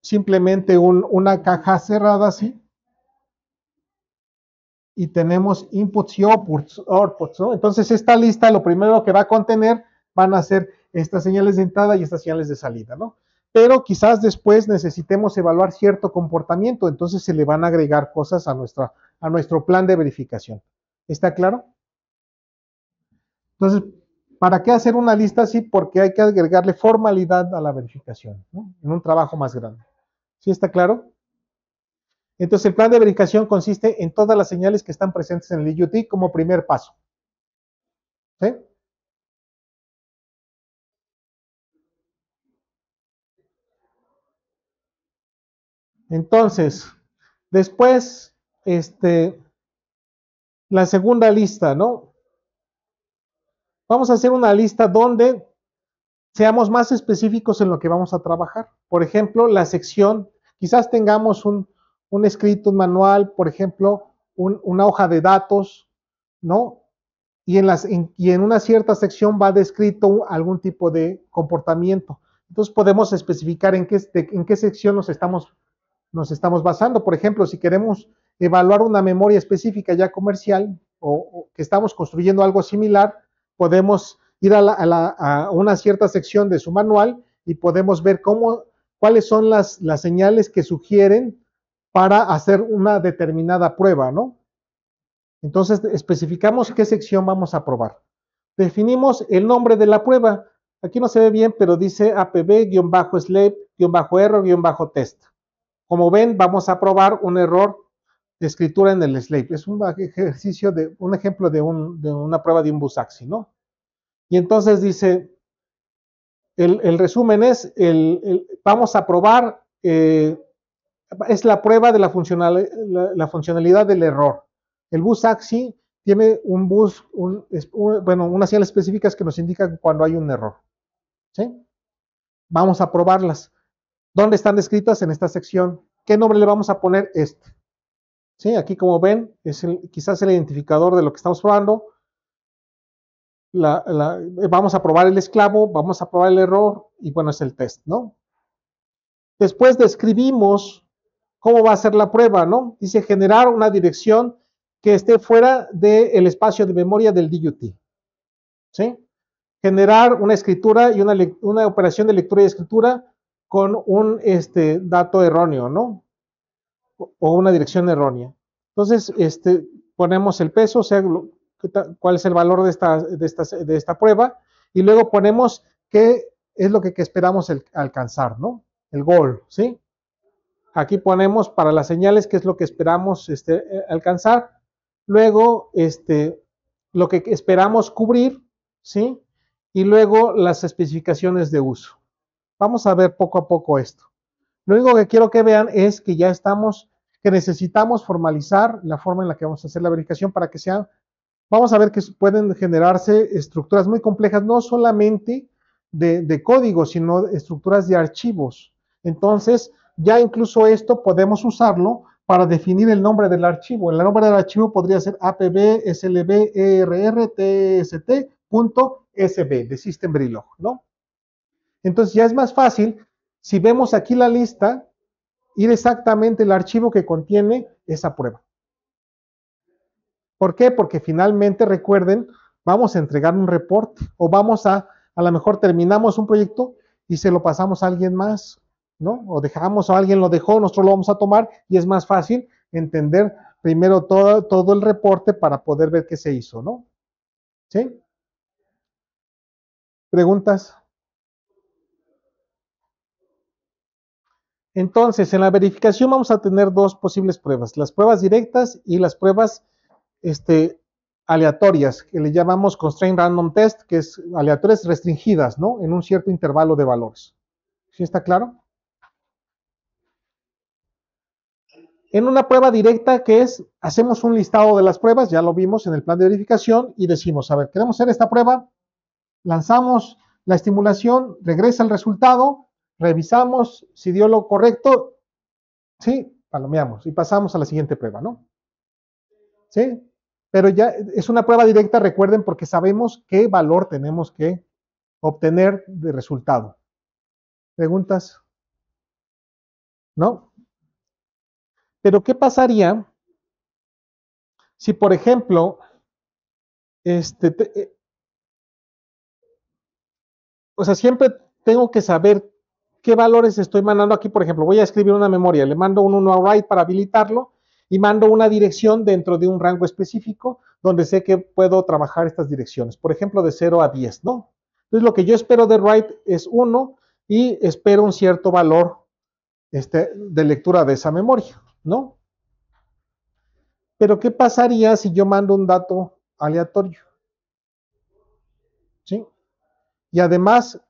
simplemente una caja cerrada, ¿sí? Y tenemos inputs y outputs, ¿no? Entonces esta lista lo primero que va a contener van a ser estas señales de entrada y estas señales de salida, ¿no? Pero quizás después necesitemos evaluar cierto comportamiento, entonces se le van a agregar cosas a nuestro plan de verificación. ¿Está claro? Entonces, ¿para qué hacer una lista así? Porque hay que agregarle formalidad a la verificación, ¿no? En un trabajo más grande. ¿Sí está claro? Entonces, el plan de verificación consiste en todas las señales que están presentes en el IoT como primer paso. ¿Sí? Entonces, después, la segunda lista, ¿no? Vamos a hacer una lista donde seamos más específicos en lo que vamos a trabajar. Por ejemplo, la sección, quizás tengamos un escrito, un manual, por ejemplo, una hoja de datos, ¿no? Y en una cierta sección va descrito algún tipo de comportamiento. Entonces podemos especificar en qué sección nos estamos basando. Por ejemplo, si queremos evaluar una memoria específica ya comercial o que estamos construyendo algo similar, podemos ir a una cierta sección de su manual y podemos ver cuáles son las señales que sugieren para hacer una determinada prueba, ¿no? Entonces especificamos qué sección vamos a probar. Definimos el nombre de la prueba. Aquí no se ve bien, pero dice apb-slave-error-test. Como ven, vamos a probar un error de escritura en el slave. Es un ejercicio un ejemplo de una prueba de un Busaxi, ¿no? Y entonces dice, el resumen es, vamos a probar es la prueba de la funcionalidad del error. El bus AXI tiene bueno, unas señales específicas que nos indican cuando hay un error. ¿Sí? Vamos a probarlas. ¿Dónde están descritas? En esta sección. ¿Qué nombre le vamos a poner? ¿Sí? Aquí, como ven, es quizás el identificador de lo que estamos probando. Vamos a probar el esclavo, vamos a probar el error y bueno, es el test, ¿no? Después describimos cómo va a ser la prueba, ¿no? Dice generar una dirección que esté fuera del espacio de memoria del DUT, ¿sí? Generar una escritura y una operación de lectura y escritura con un dato erróneo, ¿no? O una dirección errónea. Entonces, ponemos el peso, o sea, cuál es el valor de esta prueba, y luego ponemos qué es lo que esperamos alcanzar, ¿no? El goal, ¿sí? Aquí ponemos para las señales qué es lo que esperamos alcanzar, luego lo que esperamos cubrir, ¿sí? Y luego las especificaciones de uso. Vamos a ver poco a poco esto. Lo único que quiero que vean es que ya que necesitamos formalizar la forma en la que vamos a hacer la verificación para que sea, vamos a ver que pueden generarse estructuras muy complejas, no solamente de código, sino estructuras de archivos. Entonces, ya incluso esto podemos usarlo para definir el nombre del archivo. El nombre del archivo podría ser apb.slb.err.tst.sb, de System Verilog, ¿no? Entonces ya es más fácil, si vemos aquí la lista, ir exactamente el archivo que contiene esa prueba. ¿Por qué? Porque finalmente, recuerden, vamos a entregar un reporte o a lo mejor terminamos un proyecto y se lo pasamos a alguien más, ¿no? O dejamos a alguien lo dejó, nosotros lo vamos a tomar y es más fácil entender primero todo el reporte para poder ver qué se hizo, ¿no? ¿Sí? ¿Preguntas? Entonces, en la verificación vamos a tener dos posibles pruebas, las pruebas directas y las pruebas aleatorias, que le llamamos Constraint Random Test, que es aleatorias restringidas, ¿no? En un cierto intervalo de valores. ¿Sí está claro? En una prueba directa, que es, hacemos un listado de las pruebas, ya lo vimos en el plan de verificación, y decimos, a ver, queremos hacer esta prueba, lanzamos la estimulación, regresa el resultado, revisamos si dio lo correcto, sí, palomeamos y pasamos a la siguiente prueba, ¿no? ¿Sí? Pero ya es una prueba directa, recuerden, porque sabemos qué valor tenemos que obtener de resultado. ¿Preguntas? ¿No? Pero ¿qué pasaría si, por ejemplo, o sea, siempre tengo que saber qué valores estoy mandando aquí? Por ejemplo, voy a escribir una memoria, le mando un 1 a write para habilitarlo y mando una dirección dentro de un rango específico donde sé que puedo trabajar estas direcciones, por ejemplo, de 0 a 10, ¿no? Entonces, lo que yo espero de write es 1 y espero un cierto valor de lectura de esa memoria, ¿no? Pero ¿qué pasaría si yo mando un dato aleatorio? ¿Sí? Y además,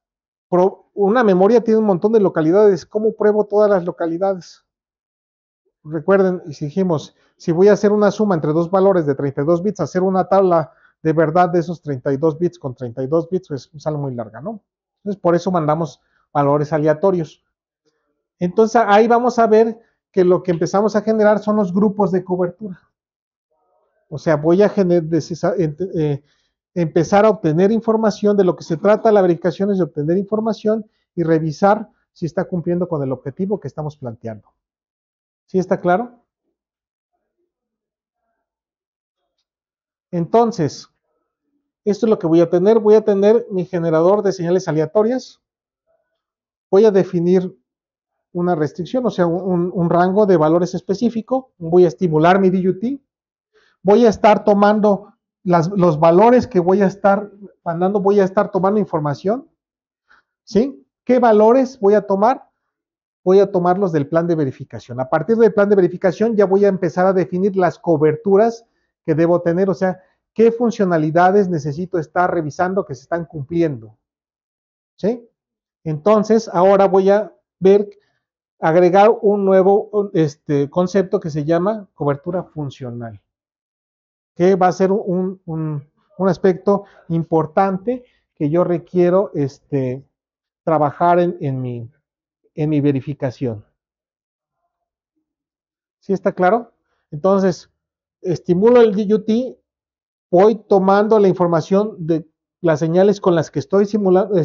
una memoria tiene un montón de localidades. ¿Cómo pruebo todas las localidades? Recuerden, y si dijimos, si voy a hacer una suma entre dos valores de 32 bits, hacer una tabla de verdad de esos 32 bits con 32 bits, pues es algo muy larga, ¿no? Entonces, por eso mandamos valores aleatorios. Entonces, ahí vamos a ver que lo que empezamos a generar son los grupos de cobertura. O sea, voy a empezar a obtener información. De lo que se trata la verificación es de obtener información y revisar si está cumpliendo con el objetivo que estamos planteando. ¿Sí está claro? Entonces, esto es lo que voy a tener. Voy a tener mi generador de señales aleatorias. Voy a definir una restricción, o sea, un rango de valores específico. Voy a estimular mi DUT. Voy a estar tomando los valores que voy a estar mandando, voy a estar tomando información, ¿sí? ¿Qué valores voy a tomar? Voy a tomarlos del plan de verificación. A partir del plan de verificación ya voy a empezar a definir las coberturas que debo tener, o sea, qué funcionalidades necesito estar revisando que se están cumpliendo, ¿sí? Entonces, ahora voy a ver agregar un nuevo concepto que se llama cobertura funcional, que va a ser un aspecto importante que yo requiero trabajar en mi verificación. ¿Sí está claro? Entonces, estimulo el DUT, voy tomando la información de las señales con las que estoy simulando,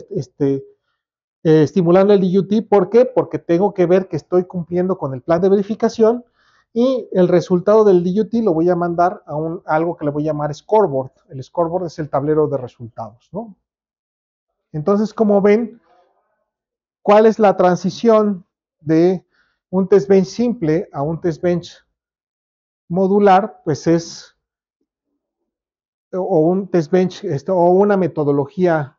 estimulando el DUT. ¿Por qué? Porque tengo que ver que estoy cumpliendo con el plan de verificación y el resultado del DUT lo voy a mandar a algo que le voy a llamar scoreboard. El scoreboard es el tablero de resultados, ¿no? Entonces, como ven, ¿cuál es la transición de un test bench simple a un test bench modular? Pues es o un test bench o una metodología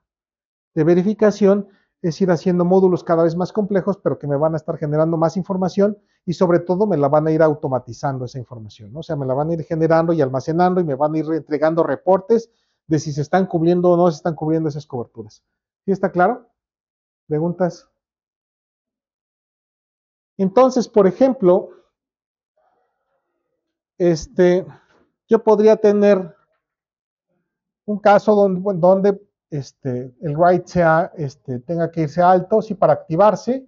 de verificación, es ir haciendo módulos cada vez más complejos, pero que me van a estar generando más información y sobre todo me la van a ir automatizando esa información, ¿no? O sea, me la van a ir generando y almacenando y me van a ir entregando reportes de si se están cubriendo o no se están cubriendo esas coberturas. ¿Sí está claro? ¿Preguntas? Entonces, por ejemplo, yo podría tener un caso donde el write sea, tenga que irse alto, si para activarse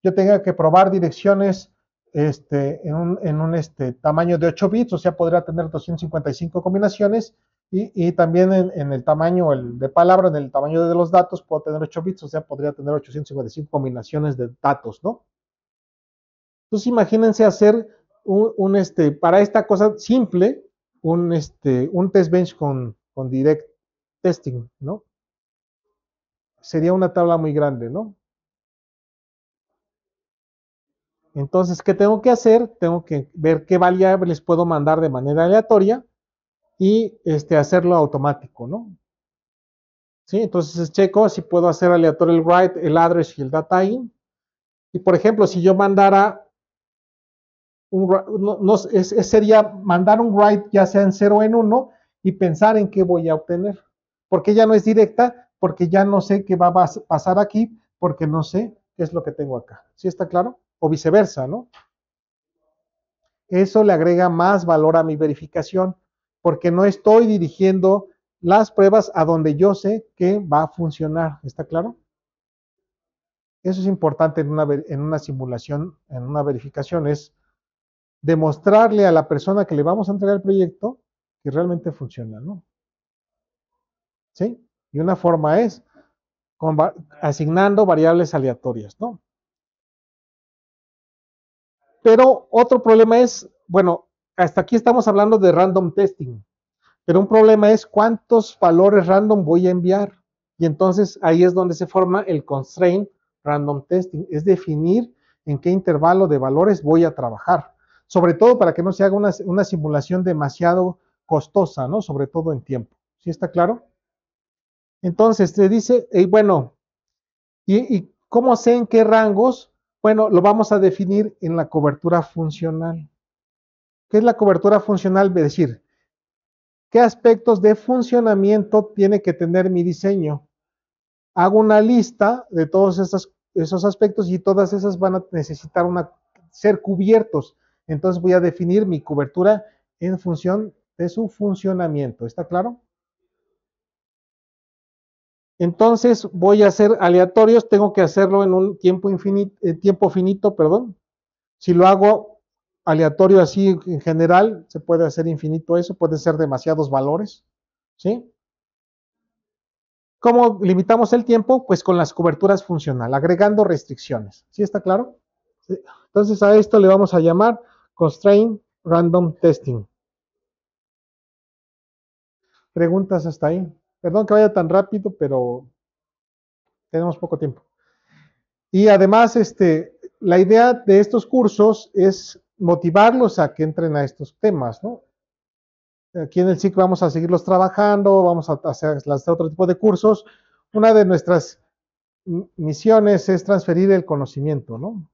yo tenga que probar direcciones en un tamaño de 8 bits, o sea, podría tener 255 combinaciones y también en el tamaño de palabra, en el tamaño de los datos, puedo tener 8 bits, o sea, podría tener 855 combinaciones de datos, ¿no? Entonces, imagínense hacer para esta cosa simple, un test bench con direct testing, ¿no? Sería una tabla muy grande, ¿no? Entonces, ¿qué tengo que hacer? Tengo que ver qué variables puedo mandar de manera aleatoria y hacerlo automático, ¿no? ¿Sí? Entonces checo si puedo hacer aleatorio el write, el address y el data in. Y por ejemplo, si yo mandara sería mandar un write ya sea en 0 o en 1 y pensar en qué voy a obtener. Porque ya no es directa, porque ya no sé qué va a pasar aquí, porque no sé qué es lo que tengo acá. ¿Sí está claro? O viceversa, ¿no? Eso le agrega más valor a mi verificación, porque no estoy dirigiendo las pruebas a donde yo sé que va a funcionar. ¿Está claro? Eso es importante en una simulación, en una verificación, es demostrarle a la persona que le vamos a entregar el proyecto que realmente funciona, ¿no? ¿Sí? Y una forma es asignando variables aleatorias, ¿no? Pero otro problema es, bueno, hasta aquí estamos hablando de random testing, pero un problema es cuántos valores random voy a enviar. Y entonces ahí es donde se forma el constraint random testing, es definir en qué intervalo de valores voy a trabajar. Sobre todo para que no se haga una simulación demasiado costosa, ¿no? Sobre todo en tiempo. ¿Sí está claro? Entonces te dice, bueno, ¿y cómo sé en qué rangos? Bueno, lo vamos a definir en la cobertura funcional. ¿Qué es la cobertura funcional? Es decir, ¿qué aspectos de funcionamiento tiene que tener mi diseño? Hago una lista de todos esos aspectos y todas esas van a necesitar ser cubiertos. Entonces voy a definir mi cobertura en función de su funcionamiento. ¿Está claro? Entonces voy a hacer aleatorios, tengo que hacerlo en un tiempo finito, perdón. Si lo hago aleatorio así en general, se puede hacer infinito eso, puede ser demasiados valores, ¿sí? ¿Cómo limitamos el tiempo? Pues con las coberturas funcional, agregando restricciones. ¿Sí está claro? Sí. Entonces a esto le vamos a llamar Constraint Random Testing. Preguntas hasta ahí. Perdón que vaya tan rápido, pero tenemos poco tiempo. Y además, la idea de estos cursos es motivarlos a que entren a estos temas, ¿no? Aquí en el SIC vamos a seguirlos trabajando, vamos a hacer otro tipo de cursos. Una de nuestras misiones es transferir el conocimiento, ¿no?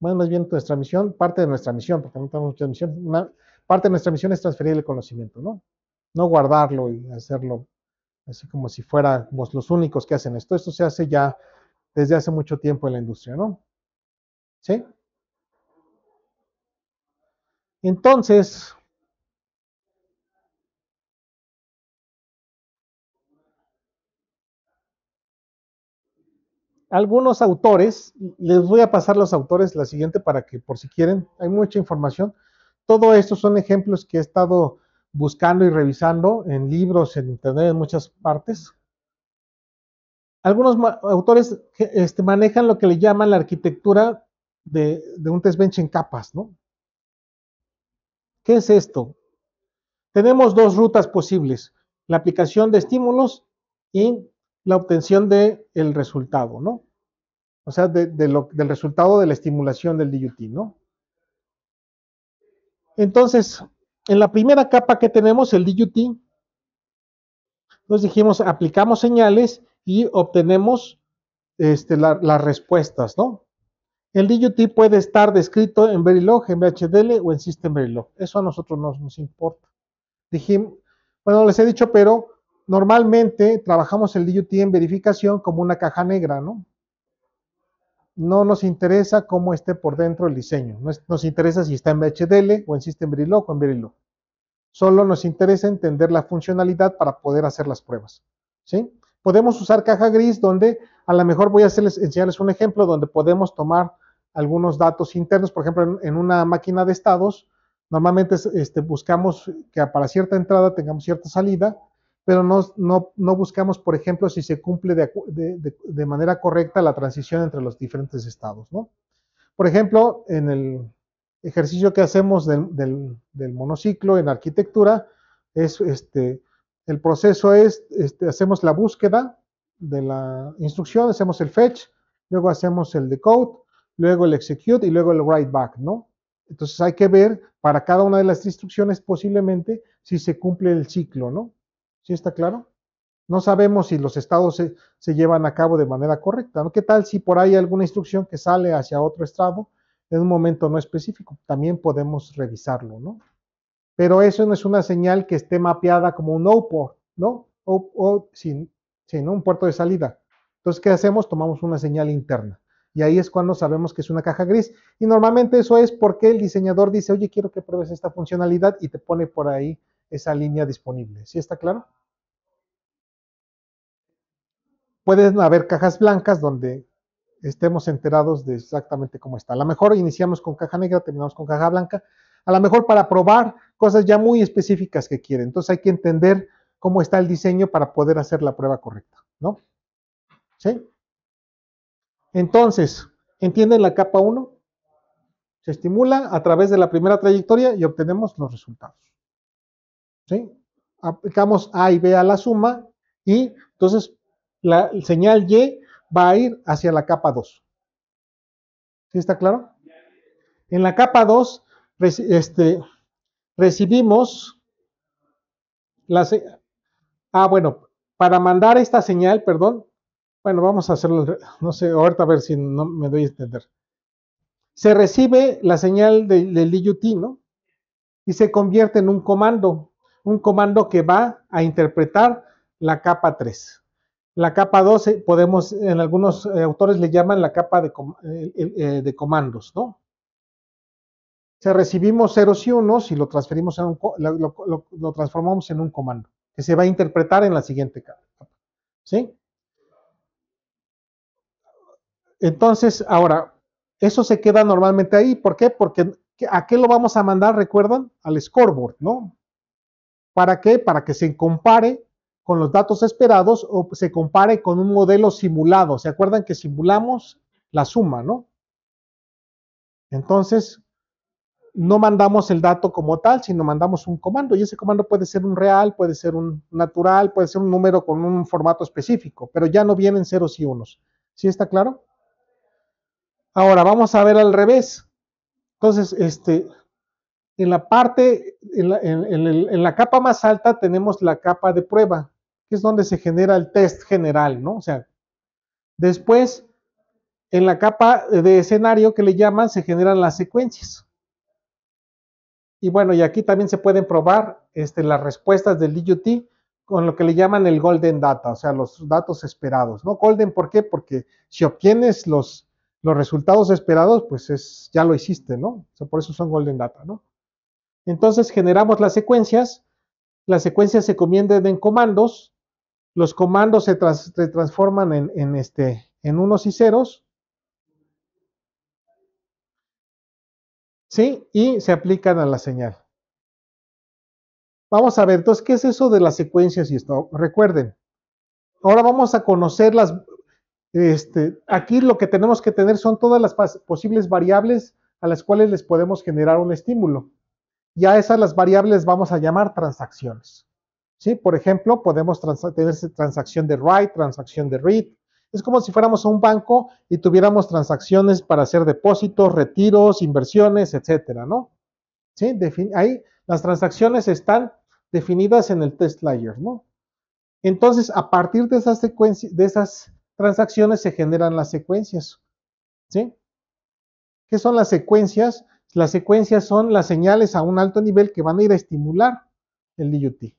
Bueno, más bien nuestra misión, parte de nuestra misión, porque no tenemos mucha misión, parte de nuestra misión es transferir el conocimiento, ¿no? No guardarlo y hacerlo así como si fuéramos los únicos que hacen esto. Esto se hace ya desde hace mucho tiempo en la industria, ¿no? ¿Sí? Entonces, algunos autores, les voy a pasar los autores la siguiente para que por si quieren, hay mucha información. Todo esto son ejemplos que he estado buscando y revisando en libros, en internet, en muchas partes. Algunos autores manejan lo que le llaman la arquitectura de un test bench en capas, ¿no? ¿Qué es esto? Tenemos dos rutas posibles, la aplicación de estímulos y la obtención del resultado, ¿no? O sea, del resultado de la estimulación del DUT, ¿no? Entonces, en la primera capa que tenemos, el DUT, nos dijimos, aplicamos señales y obtenemos las respuestas, ¿no? El DUT puede estar descrito en Verilog, en VHDL o en System Verilog. Eso a nosotros no nos importa. Dijimos, bueno, les he dicho, pero normalmente trabajamos el DUT en verificación como una caja negra, ¿no? No nos interesa cómo esté por dentro el diseño. Nos interesa si está en VHDL o en System Verilog o en Verilog. Solo nos interesa entender la funcionalidad para poder hacer las pruebas, ¿sí? Podemos usar caja gris donde a lo mejor voy a enseñarles un ejemplo donde podemos tomar algunos datos internos, por ejemplo, en una máquina de estados, normalmente buscamos que para cierta entrada tengamos cierta salida, pero no buscamos, por ejemplo, si se cumple de manera correcta la transición entre los diferentes estados, ¿no? Por ejemplo, en el ejercicio que hacemos del monociclo en arquitectura, es el proceso es, hacemos la búsqueda de la instrucción, hacemos el fetch, luego hacemos el decode, luego el execute y luego el write back, ¿no? Entonces hay que ver para cada una de las instrucciones posiblemente si se cumple el ciclo, ¿no? ¿Sí está claro? No sabemos si los estados se llevan a cabo de manera correcta, ¿no? ¿Qué tal si por ahí hay alguna instrucción que sale hacia otro estado en un momento no específico? También podemos revisarlo, ¿no? Pero eso no es una señal que esté mapeada como un O-port, ¿no? O sin un puerto de salida. Entonces, ¿qué hacemos? Tomamos una señal interna. Y ahí es cuando sabemos que es una caja gris. Y normalmente eso es porque el diseñador dice, oye, quiero que pruebes esta funcionalidad y te pone por ahí esa línea disponible. ¿Sí está claro? Pueden haber cajas blancas donde estemos enterados de exactamente cómo está. A lo mejor iniciamos con caja negra, terminamos con caja blanca, a lo mejor para probar cosas ya muy específicas que quieren. Entonces hay que entender cómo está el diseño para poder hacer la prueba correcta, ¿no? ¿Sí? Entonces, ¿entienden la capa 1? Se estimula a través de la primera trayectoria y obtenemos los resultados. ¿Sí? Aplicamos A y B a la suma y entonces la señal Y va a ir hacia la capa 2. ¿Sí está claro? En la capa 2 recibimos la bueno, para mandar esta señal, perdón, bueno, vamos a hacerlo, no sé, ahorita a ver si no me doy a entender. Se recibe la señal del DUT, ¿no? Y se convierte en un comando que va a interpretar la capa 3. La capa 2 podemos, en algunos autores le llaman la capa de comandos, ¿no? Si recibimos ceros y unos y lo transferimos en lo transformamos en un comando que se va a interpretar en la siguiente capa. ¿Sí? Entonces, ahora, eso se queda normalmente ahí. ¿Por qué? Porque ¿a qué lo vamos a mandar? ¿Recuerdan? Al scoreboard, ¿no? ¿Para qué? Para que se compare con los datos esperados o se compare con un modelo simulado. ¿Se acuerdan que simulamos la suma, no? Entonces, no mandamos el dato como tal, sino mandamos un comando. Y ese comando puede ser un real, puede ser un natural, puede ser un número con un formato específico, pero ya no vienen ceros y unos. ¿Sí está claro? Ahora vamos a ver al revés. Entonces, en la parte, en la capa más alta tenemos la capa de prueba, que es donde se genera el test general, ¿no? O sea, después, en la capa de escenario que le llaman, se generan las secuencias. Y bueno, y aquí también se pueden probar las respuestas del DUT con lo que le llaman el golden data, o sea, los datos esperados, ¿no? Golden, ¿por qué? Porque si obtienes los resultados esperados, pues ya lo hiciste, ¿no? O sea, por eso son Golden Data, ¿no? Entonces generamos las secuencias se convierten en comandos, los comandos se transforman en unos y ceros, ¿sí? Y se aplican a la señal. Vamos a ver, entonces, ¿qué es eso de las secuencias y esto? Recuerden, ahora vamos a conocer aquí lo que tenemos que tener son todas las posibles variables a las cuales les podemos generar un estímulo. Y a esas las variables vamos a llamar transacciones. ¿Sí? Por ejemplo, podemos tener transacción de write, transacción de read. Es como si fuéramos a un banco y tuviéramos transacciones para hacer depósitos, retiros, inversiones, etcétera, ¿no? ¿Sí? Ahí las transacciones están definidas en el test layer, ¿no? Entonces, a partir de esas transacciones se generan las secuencias, ¿sí? ¿Qué son las secuencias? Las secuencias son las señales a un alto nivel que van a ir a estimular el DUT,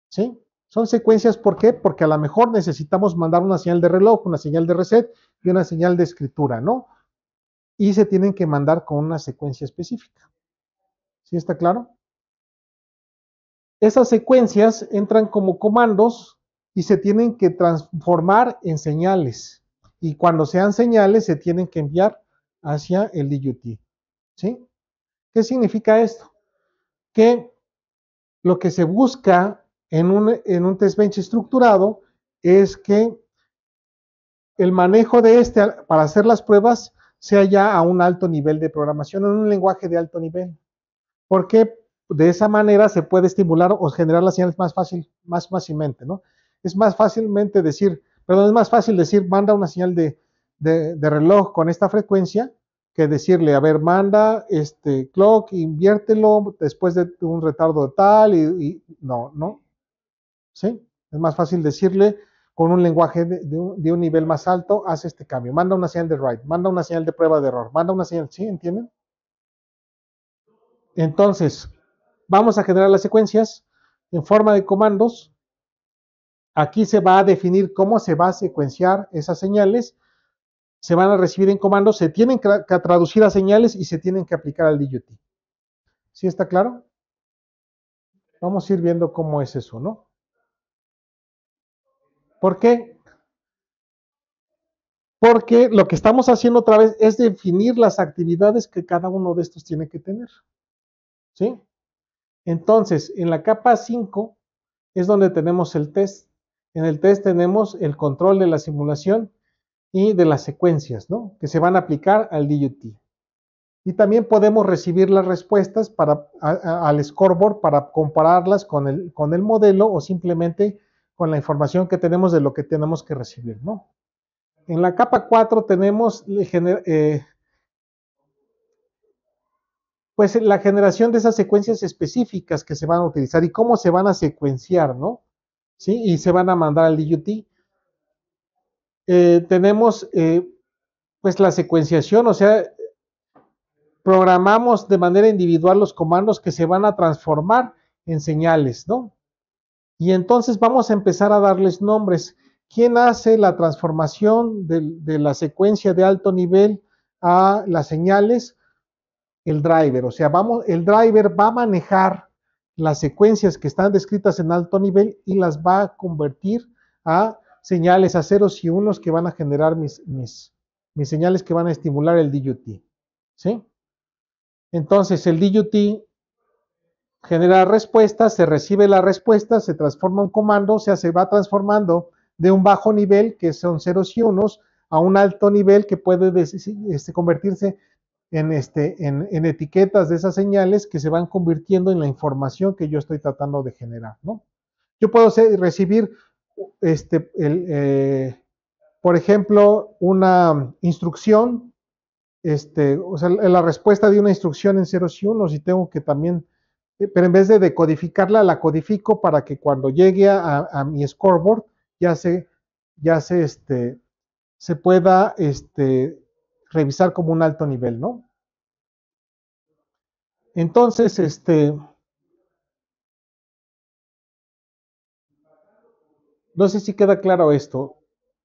¿sí? Son secuencias, ¿por qué? Porque a lo mejor necesitamos mandar una señal de reloj, una señal de reset y una señal de escritura, ¿no? Y se tienen que mandar con una secuencia específica. ¿Sí está claro? Esas secuencias entran como comandos y se tienen que transformar en señales. Y cuando sean señales, se tienen que enviar hacia el DUT. ¿Sí? ¿Qué significa esto? Que lo que se busca en un test bench estructurado es que el manejo de para hacer las pruebas sea ya a un alto nivel de programación, en un lenguaje de alto nivel. Porque de esa manera se puede estimular o generar las señales más fácilmente, ¿no? Es más fácil decir, manda una señal de reloj con esta frecuencia, que decirle, a ver, manda clock, inviértelo después de un retardo tal, no, ¿sí? Es más fácil decirle con un lenguaje de un nivel más alto, haz este cambio, manda una señal de write, manda una señal de prueba de error, manda una señal, ¿sí? ¿Entienden? Entonces, vamos a generar las secuencias en forma de comandos. Aquí se va a definir cómo se va a secuenciar esas señales. Se van a recibir en comandos, se tienen que traducir a señales y se tienen que aplicar al DUT. ¿Sí está claro? Vamos a ir viendo cómo es eso, ¿no? ¿Por qué? Porque lo que estamos haciendo otra vez es definir las actividades que cada uno de estos tiene que tener. ¿Sí? Entonces, en la capa 5 es donde tenemos el test. En el test tenemos el control de la simulación y de las secuencias, ¿no? Que se van a aplicar al DUT. Y también podemos recibir las respuestas al scoreboard para compararlas con el modelo o simplemente con la información que tenemos de lo que tenemos que recibir, ¿no? En la capa 4 tenemos pues la generación de esas secuencias específicas que se van a utilizar y cómo se van a secuenciar, ¿no? ¿Sí? Y se van a mandar al DUT. Tenemos pues la secuenciación, o sea, programamos de manera individual los comandos que se van a transformar en señales, ¿no? Y entonces vamos a empezar a darles nombres. ¿Quién hace la transformación de la secuencia de alto nivel a las señales? El driver, o sea, el driver va a manejar las secuencias que están descritas en alto nivel y las va a convertir a señales, a ceros y unos que van a generar mis señales que van a estimular el DUT. ¿Sí? Entonces el DUT genera respuestas, se recibe la respuesta, se transforma un comando, o sea, se va transformando de un bajo nivel, que son ceros y unos, a un alto nivel que puede convertirse en etiquetas de esas señales que se van convirtiendo en la información que yo estoy tratando de generar, ¿no? Yo puedo recibir, por ejemplo, una instrucción, o sea, la respuesta de una instrucción en ceros y unos y tengo que también, pero en vez de decodificarla, la codifico para que cuando llegue a mi scoreboard ya se pueda revisar como un alto nivel, ¿no? Entonces, no sé si queda claro esto.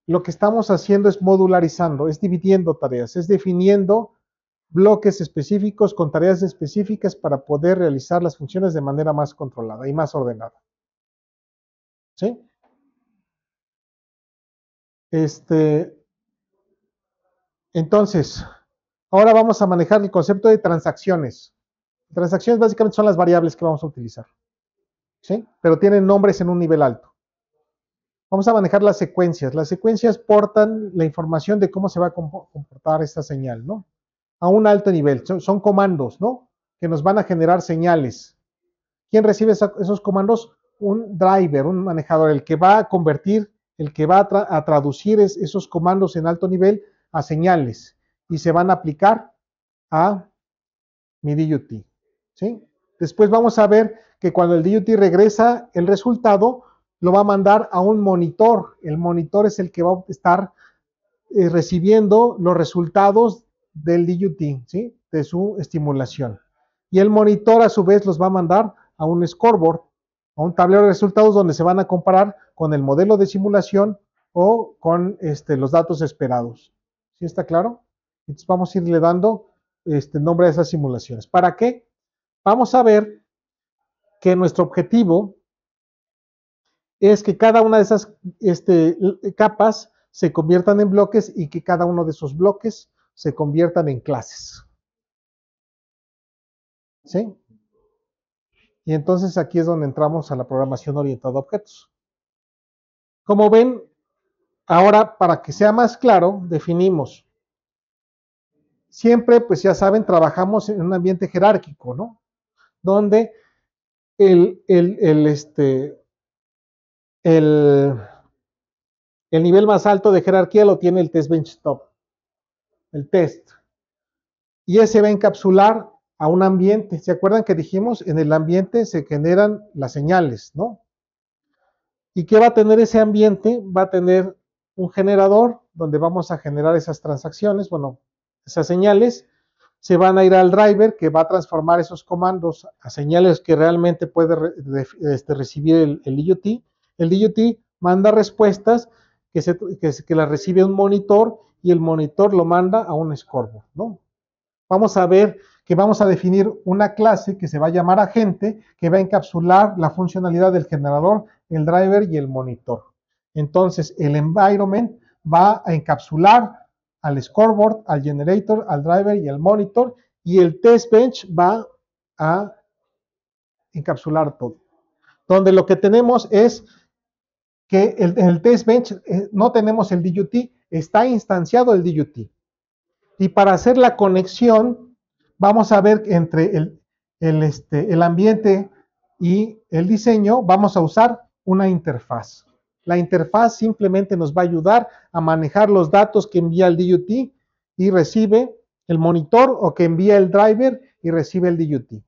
lo que estamos haciendo es modularizando, es dividiendo tareas, es definiendo bloques específicos con tareas específicas para poder realizar las funciones de manera más controlada y más ordenada. ¿Sí? Entonces, ahora vamos a manejar el concepto de transacciones. Transacciones básicamente son las variables que vamos a utilizar. ¿Sí? Pero tienen nombres en un nivel alto. Vamos a manejar las secuencias. Las secuencias portan la información de cómo se va a comportar esta señal, ¿no? A un alto nivel. Son comandos, ¿no? Que nos van a generar señales. ¿Quién recibe esos comandos? Un driver, un manejador, el que va a convertir, el que va a traducir esos comandos en alto nivel a señales y se van a aplicar a mi DUT. ¿Sí? Después vamos a ver que cuando el DUT regresa el resultado, lo va a mandar a un monitor. El monitor es el que va a estar recibiendo los resultados del DUT, ¿sí? De su estimulación. Y el monitor a su vez los va a mandar a un scoreboard, a un tablero de resultados donde se van a comparar con el modelo de simulación o con los datos esperados. ¿Sí está claro? Entonces vamos a irle dando nombre a esas simulaciones. ¿Para qué? Vamos a ver que nuestro objetivo es que cada una de esas capas se conviertan en bloques y que cada uno de esos bloques se conviertan en clases. ¿Sí? Y entonces aquí es donde entramos a la programación orientada a objetos. Como ven, ahora para que sea más claro, definimos. Siempre, pues ya saben, trabajamos en un ambiente jerárquico, ¿no? Donde el, el, el, este, el, el nivel más alto de jerarquía lo tiene el test bench top, el test. Y ese va a encapsular a un ambiente. ¿Se acuerdan que dijimos? En el ambiente se generan las señales, ¿no? ¿Y qué va a tener ese ambiente? Va a tener un generador donde vamos a generar esas transacciones, bueno, esas señales. Se van a ir al driver que va a transformar esos comandos a señales que realmente puede recibir el DUT. El DUT manda respuestas que las recibe un monitor y el monitor lo manda a un scoreboard, ¿no? Vamos a ver que vamos a definir una clase que se va a llamar agente, que va a encapsular la funcionalidad del generador, el driver y el monitor. Entonces, el environment va a encapsular al scoreboard, al generator, al driver y al monitor, y el test bench va a encapsular todo. Donde lo que tenemos es que en el test bench no tenemos el DUT, está instanciado el DUT. Y para hacer la conexión, vamos a ver entre el ambiente y el diseño, vamos a usar una interfaz. La interfaz simplemente nos va a ayudar a manejar los datos que envía el DUT y recibe el monitor o que envía el driver y recibe el DUT.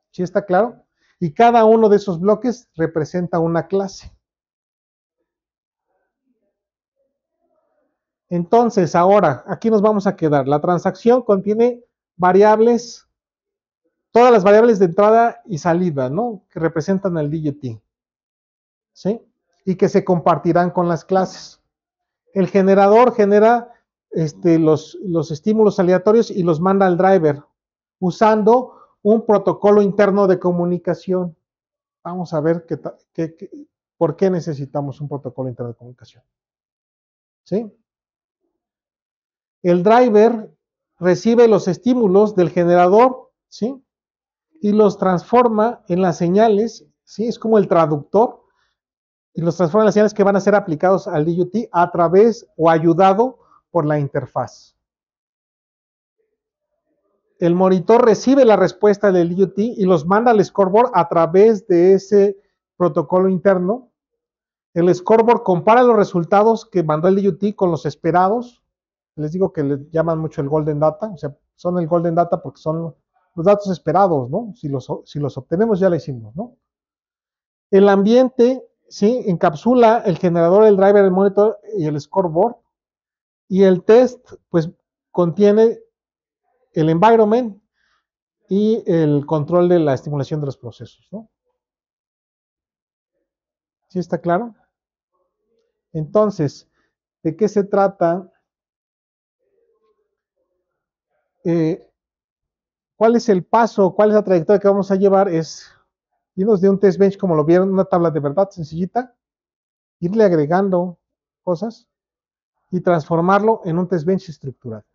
¿Sí está claro? Y cada uno de esos bloques representa una clase. Entonces, ahora, aquí nos vamos a quedar. La transacción contiene variables, todas las variables de entrada y salida, ¿no? Que representan el DUT, ¿sí? Y que se compartirán con las clases. El generador genera los estímulos aleatorios y los manda al driver usando un protocolo interno de comunicación. Vamos a ver por qué necesitamos un protocolo interno de comunicación. ¿Sí? El driver recibe los estímulos del generador, ¿sí? Y los transforma en las señales, ¿sí? Es como el traductor, y los transforma en las señales que van a ser aplicados al DUT a través o ayudado por la interfaz. El monitor recibe la respuesta del DUT y los manda al scoreboard a través de ese protocolo interno. El scoreboard compara los resultados que mandó el DUT con los esperados. Les digo que le llaman mucho el golden data, o sea, son el golden data porque son los datos esperados, ¿no? Si los obtenemos ya lo hicimos, ¿no? El ambiente, ¿sí? Encapsula el generador, el driver, el monitor y el scoreboard. Y el test, pues, contiene el environment y el control de la estimulación de los procesos, ¿no? ¿Sí está claro? Entonces, ¿De qué se trata? ¿Cuál es el paso? ¿Cuál es la trayectoria que vamos a llevar? Es irnos de un test bench, como lo vieron, una tabla de verdad sencillita, irle agregando cosas y transformarlo en un test bench estructurado.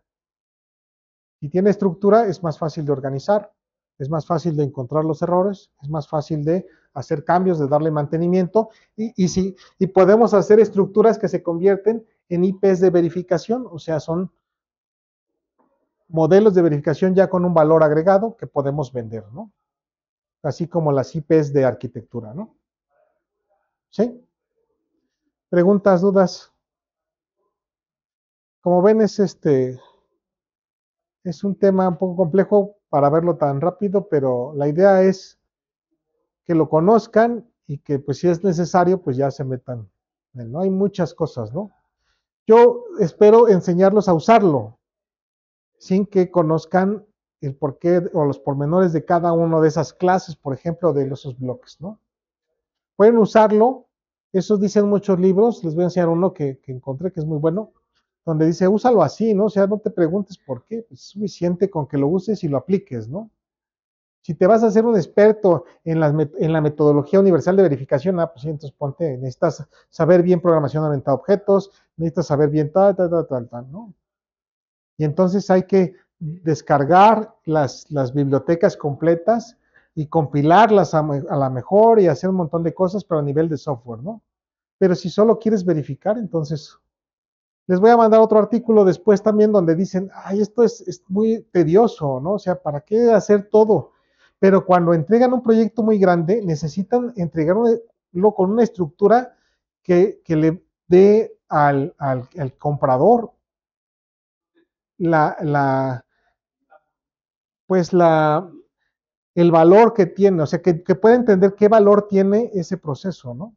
Si tiene estructura, es más fácil de organizar, es más fácil de encontrar los errores, es más fácil de hacer cambios, de darle mantenimiento, y podemos hacer estructuras que se convierten en IPs de verificación, o sea, son modelos de verificación ya con un valor agregado que podemos vender, ¿no? Así como las IPs de arquitectura, ¿no? ¿Sí? ¿Preguntas, dudas? Como ven, es un tema un poco complejo para verlo tan rápido, pero la idea es que lo conozcan y que pues si es necesario, pues ya se metan. ¿No? Hay muchas cosas, ¿no? Yo espero enseñarlos a usarlo sin que conozcan el porqué o los pormenores de cada una de esas clases, por ejemplo, de esos bloques, ¿no? Pueden usarlo, eso dicen muchos libros, les voy a enseñar uno que encontré que es muy bueno, donde dice, úsalo así, ¿no? O sea, no te preguntes por qué, pues es suficiente con que lo uses y lo apliques, ¿no? Si te vas a hacer un experto en la metodología universal de verificación, pues sí, entonces ponte, necesitas saber bien programación orientada a objetos, necesitas saber bien tal, ¿no? Y entonces hay que descargar las bibliotecas completas y compilarlas a la mejor y hacer un montón de cosas, pero a nivel de software, ¿no? Pero si solo quieres verificar, entonces les voy a mandar otro artículo después también donde dicen, ay, esto es muy tedioso, ¿no? O sea, ¿para qué hacer todo? Pero cuando entregan un proyecto muy grande, necesitan entregarlo con una estructura que le dé al comprador la, la, pues el valor que tiene, o sea, que pueda entender qué valor tiene ese proceso, ¿no?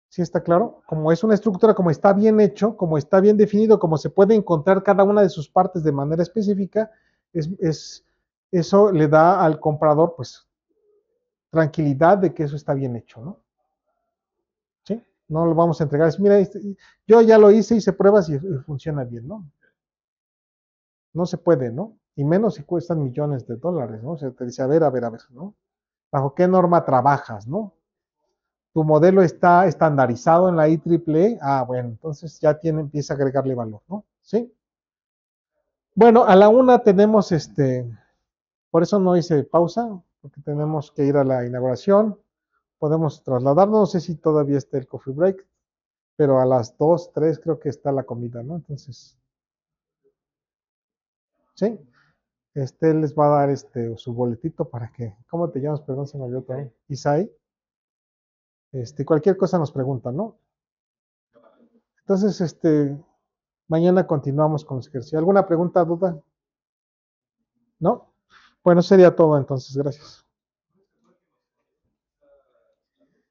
¿Sí está claro? Como es una estructura, como está bien hecho, como está bien definido, como se puede encontrar cada una de sus partes de manera específica, eso le da al comprador, pues, tranquilidad de que eso está bien hecho, ¿no? ¿Sí? No lo vamos a entregar. Mira, yo ya lo hice pruebas y funciona bien, ¿no? No se puede, ¿no? Y menos si cuestan millones de dólares, ¿no? O sea, te dice, a ver, ¿no? ¿Bajo qué norma trabajas, no? Tu modelo está estandarizado en la IEEE, bueno, entonces ya empieza a agregarle valor, ¿no? ¿Sí? Bueno, a la una tenemos por eso no hice pausa, porque tenemos que ir a la inauguración, podemos trasladarnos, no sé si todavía está el coffee break, pero a las 2, 3 creo que está la comida, ¿no? Entonces, ¿sí? Les va a dar su boletito para que, ¿cómo te llamas? Perdón, se me olvidó también. Isaí. Cualquier cosa nos preguntan, ¿no? Entonces, mañana continuamos con los ejercicios. ¿Alguna pregunta, duda? ¿No? Bueno, sería todo entonces, gracias.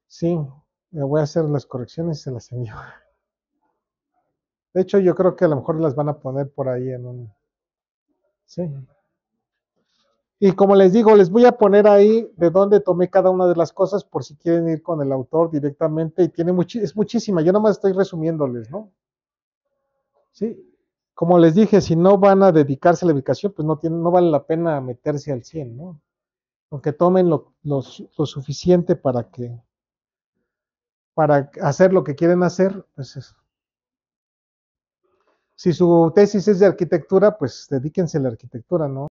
Sí, me voy a hacer las correcciones y se las envío. De hecho, yo creo que a lo mejor las van a poner por ahí en un... Sí. Y como les digo, les voy a poner ahí de dónde tomé cada una de las cosas por si quieren ir con el autor directamente. Y es muchísima, yo nomás estoy resumiéndoles, ¿no? Sí. Como les dije, si no van a dedicarse a la educación, pues no vale la pena meterse al 100, ¿no? Aunque tomen lo suficiente para hacer lo que quieren hacer, pues si su tesis es de arquitectura, pues dedíquense a la arquitectura, ¿no?